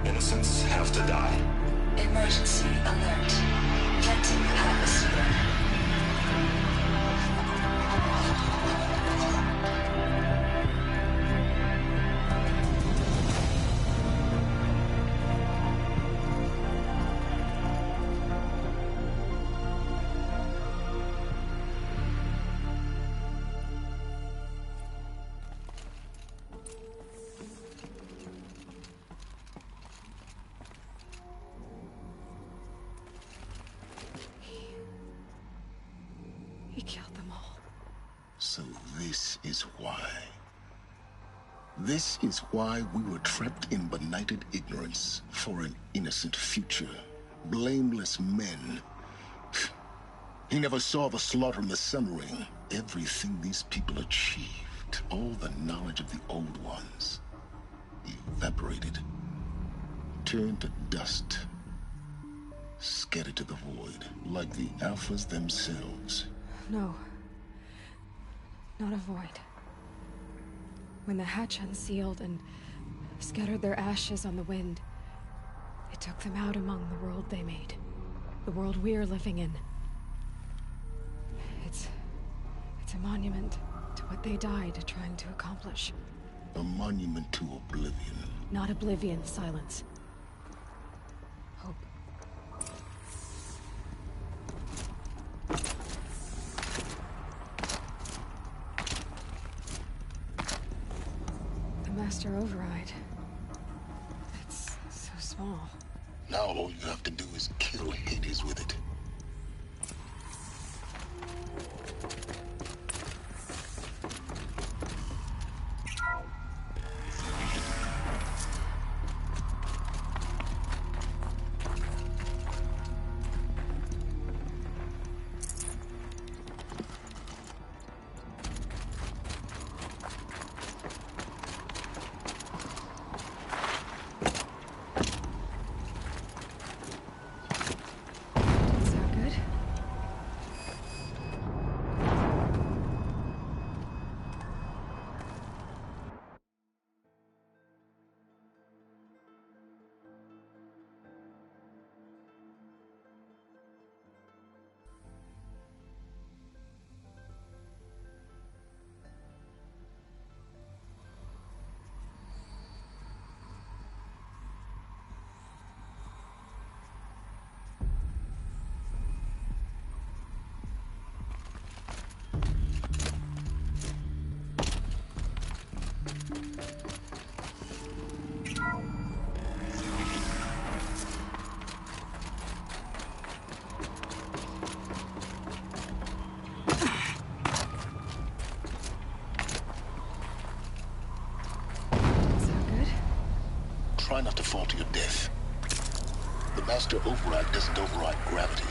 innocents have to die. Emergency alert. Planting atmosphere. He killed them all. So this is why. This is why we were trapped in benighted ignorance for an innocent future. Blameless men. He never saw the slaughter in the Sun Ring. Everything these people achieved, all the knowledge of the old ones, evaporated, turned to dust, scattered to the void, like the Alphas themselves. No. Not a void. When the hatch unsealed and scattered their ashes on the wind, it took them out among the world they made. The world we're living in. It's a monument to what they died trying to accomplish. A monument to oblivion. Not oblivion, Silence. Hope. The Master Override. It's so small. Now all you have to do is kill Hades with it. fall to your death. The master override doesn't override gravity.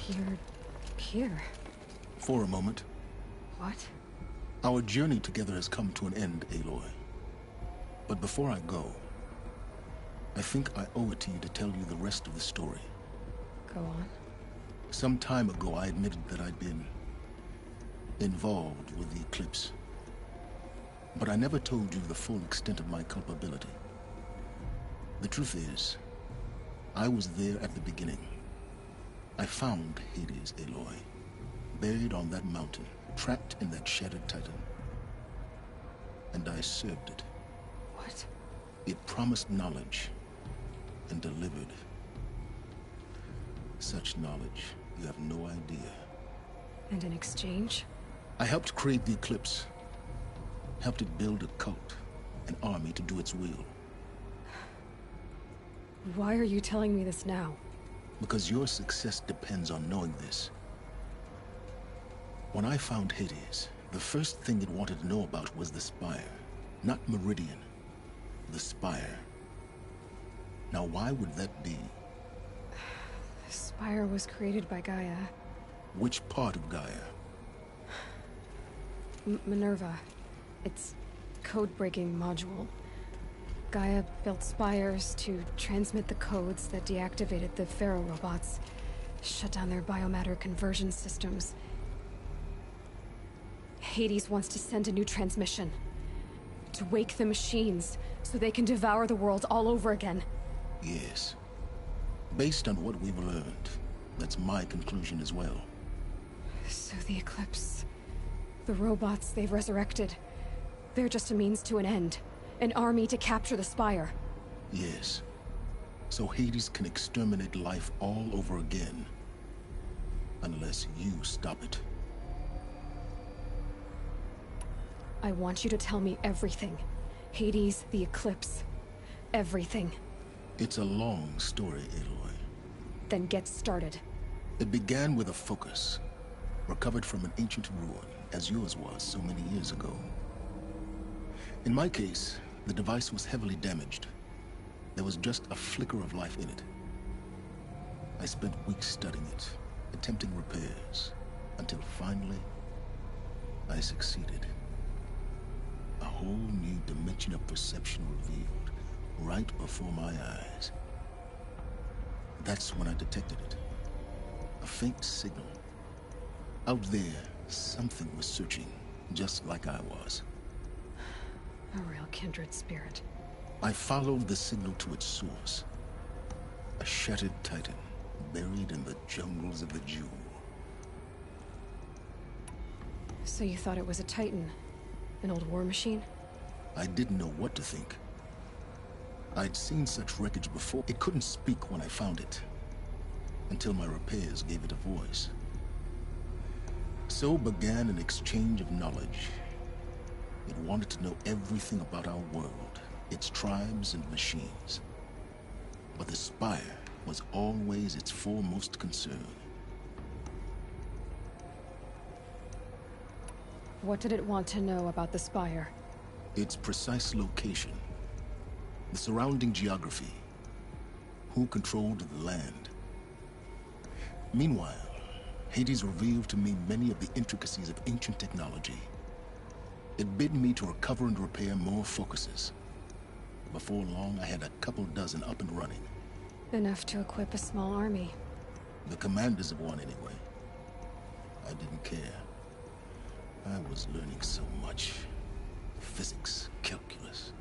You're here. For a moment. What? Our journey together has come to an end, Aloy. But before I go, I think I owe it to you to tell you the rest of the story. Go on. Some time ago, I admitted that I'd been involved with the Eclipse. But I never told you the full extent of my culpability. The truth is, I was there at the beginning. I found Hades, Aloy, buried on that mountain, trapped in that shattered titan. And I served it. What? It promised knowledge and delivered. Such knowledge, you have no idea. And in exchange? I helped create the Eclipse. Helped it build a cult, an army to do its will. Why are you telling me this now? Because your success depends on knowing this. When I found Hades, the first thing it wanted to know about was the Spire. Not Meridian. The Spire. Now why would that be? The Spire was created by Gaia. Which part of Gaia? Minerva. Its code-breaking module. Gaia built spires to transmit the codes that deactivated the Pharaoh robots, shut down their biomatter conversion systems. Hades wants to send a new transmission. To wake the machines, so they can devour the world all over again. Yes. Based on what we've learned, that's my conclusion as well. So the Eclipse... the robots they've resurrected... they're just a means to an end. An army to capture the Spire. Yes. So Hades can exterminate life all over again. Unless you stop it. I want you to tell me everything. Hades, the Eclipse. Everything. It's a long story, Aloy. Then get started. It began with a focus. Recovered from an ancient ruin, as yours was so many years ago. In my case, the device was heavily damaged. There was just a flicker of life in it. I spent weeks studying it, attempting repairs, until finally, I succeeded. A whole new dimension of perception revealed, right before my eyes. That's when I detected it. A faint signal. Out there, something was searching, just like I was. A real kindred spirit. I followed the signal to its source. A shattered titan, buried in the jungles of the Jewel. So you thought it was a titan? An old war machine? I didn't know what to think. I'd seen such wreckage before. It couldn't speak when I found it. Until my repairs gave it a voice. So began an exchange of knowledge. It wanted to know everything about our world, its tribes and machines. But the Spire was always its foremost concern. What did it want to know about the Spire? Its precise location, the surrounding geography, who controlled the land. Meanwhile, Hades revealed to me many of the intricacies of ancient technology. It bid me to recover and repair more focuses. Before long, I had a couple dozen up and running. Enough to equip a small army. The commanders of one, anyway. I didn't care. I was learning so much. Physics, calculus.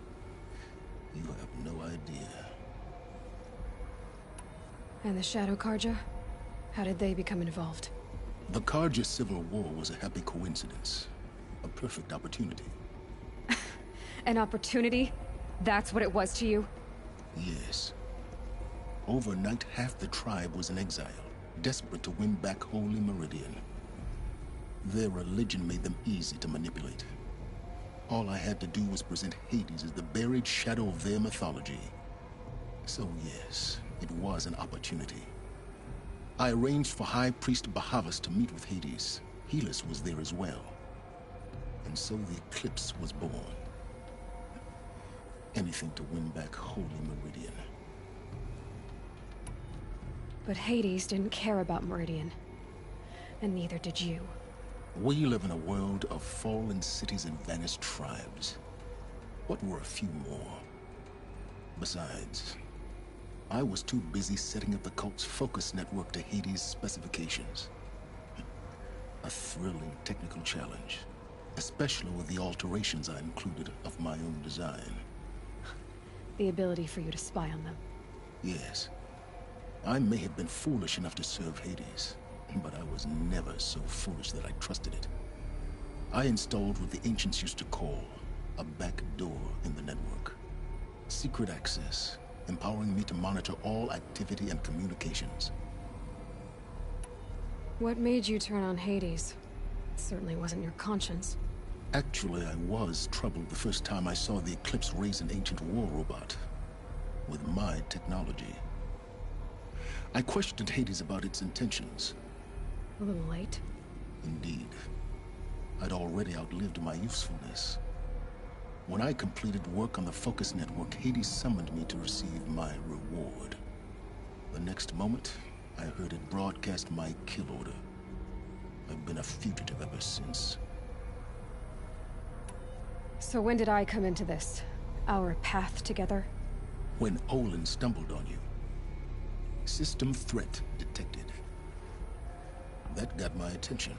You have no idea. And the Shadow Karja? How did they become involved? The Karja Civil War was a happy coincidence. A perfect opportunity. An opportunity? That's what it was to you? Yes. Overnight, half the tribe was in exile, desperate to win back Holy Meridian. Their religion made them easy to manipulate. All I had to do was present Hades as the buried shadow of their mythology. So yes, it was an opportunity. I arranged for High Priest Bahavas to meet with Hades. Helis was there as well. And so the Eclipse was born. Anything to win back Holy Meridian. But Hades didn't care about Meridian. And neither did you. We live in a world of fallen cities and vanished tribes. What were a few more? Besides, I was too busy setting up the cult's focus network to Hades' specifications. A thrilling technical challenge, especially with the alterations I included of my own design. The ability for you to spy on them. Yes. I may have been foolish enough to serve Hades, but I was never so foolish that I trusted it. I installed what the ancients used to call a back door in the network. Secret access, empowering me to monitor all activity and communications. What made you turn on Hades? It certainly wasn't your conscience. Actually, I was troubled the first time I saw the Eclipse raise an ancient war robot with my technology. I questioned Hades about its intentions. A little late. Indeed. I'd already outlived my usefulness. When I completed work on the Focus Network, Hades summoned me to receive my reward. The next moment, I heard it broadcast my kill order. I've been a fugitive ever since. So when did I come into this? Our path together? When Olin stumbled on you. System threat detected. That got my attention.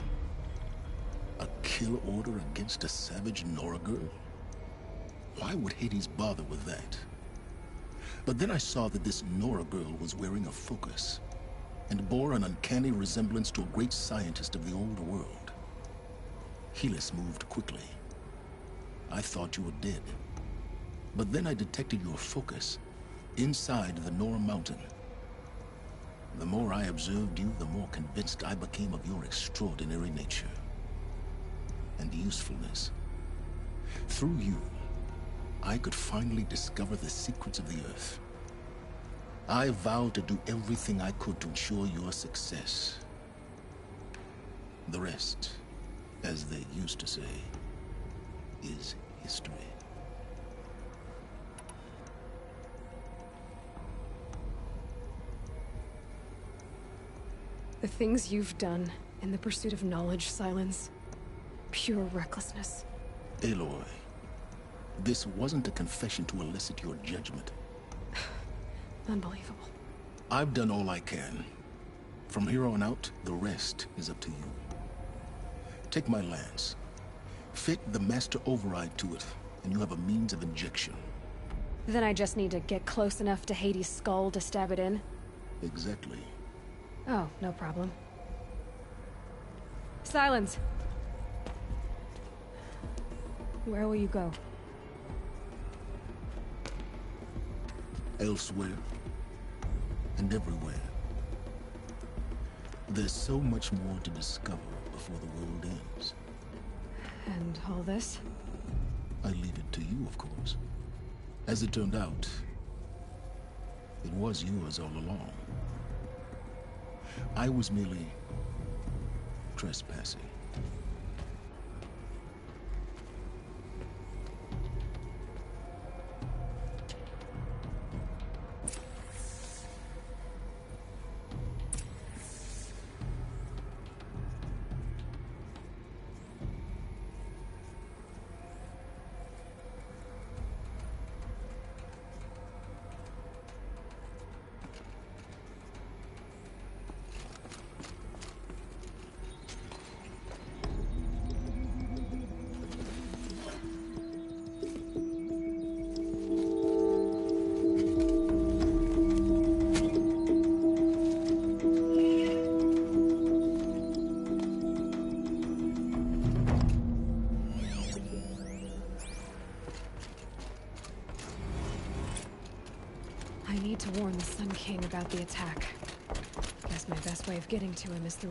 A kill order against a savage Nora girl? Why would Hades bother with that? But then I saw that this Nora girl was wearing a focus, and bore an uncanny resemblance to a great scientist of the old world. Helis moved quickly. I thought you were dead. But then I detected your focus inside the Nora mountain. The more I observed you, the more convinced I became of your extraordinary nature and usefulness. Through you, I could finally discover the secrets of the Earth. I vowed to do everything I could to ensure your success. The rest, as they used to say, is history. The things you've done in the pursuit of knowledge, Silence. Pure recklessness. Aloy, this wasn't a confession to elicit your judgment. Unbelievable. I've done all I can. From here on out, the rest is up to you. Take my lance. Fit the master override to it, and you have a means of injection. Then I just need to get close enough to Hades' skull to stab it in? Exactly. Oh, no problem. Silence! Where will you go? Elsewhere. And everywhere. There's so much more to discover before the world ends. And all this? I leave it to you, of course. As it turned out, it was yours all along. I was merely trespassing. to warn the Sun King about the attack. Guess my best way of getting to him is through...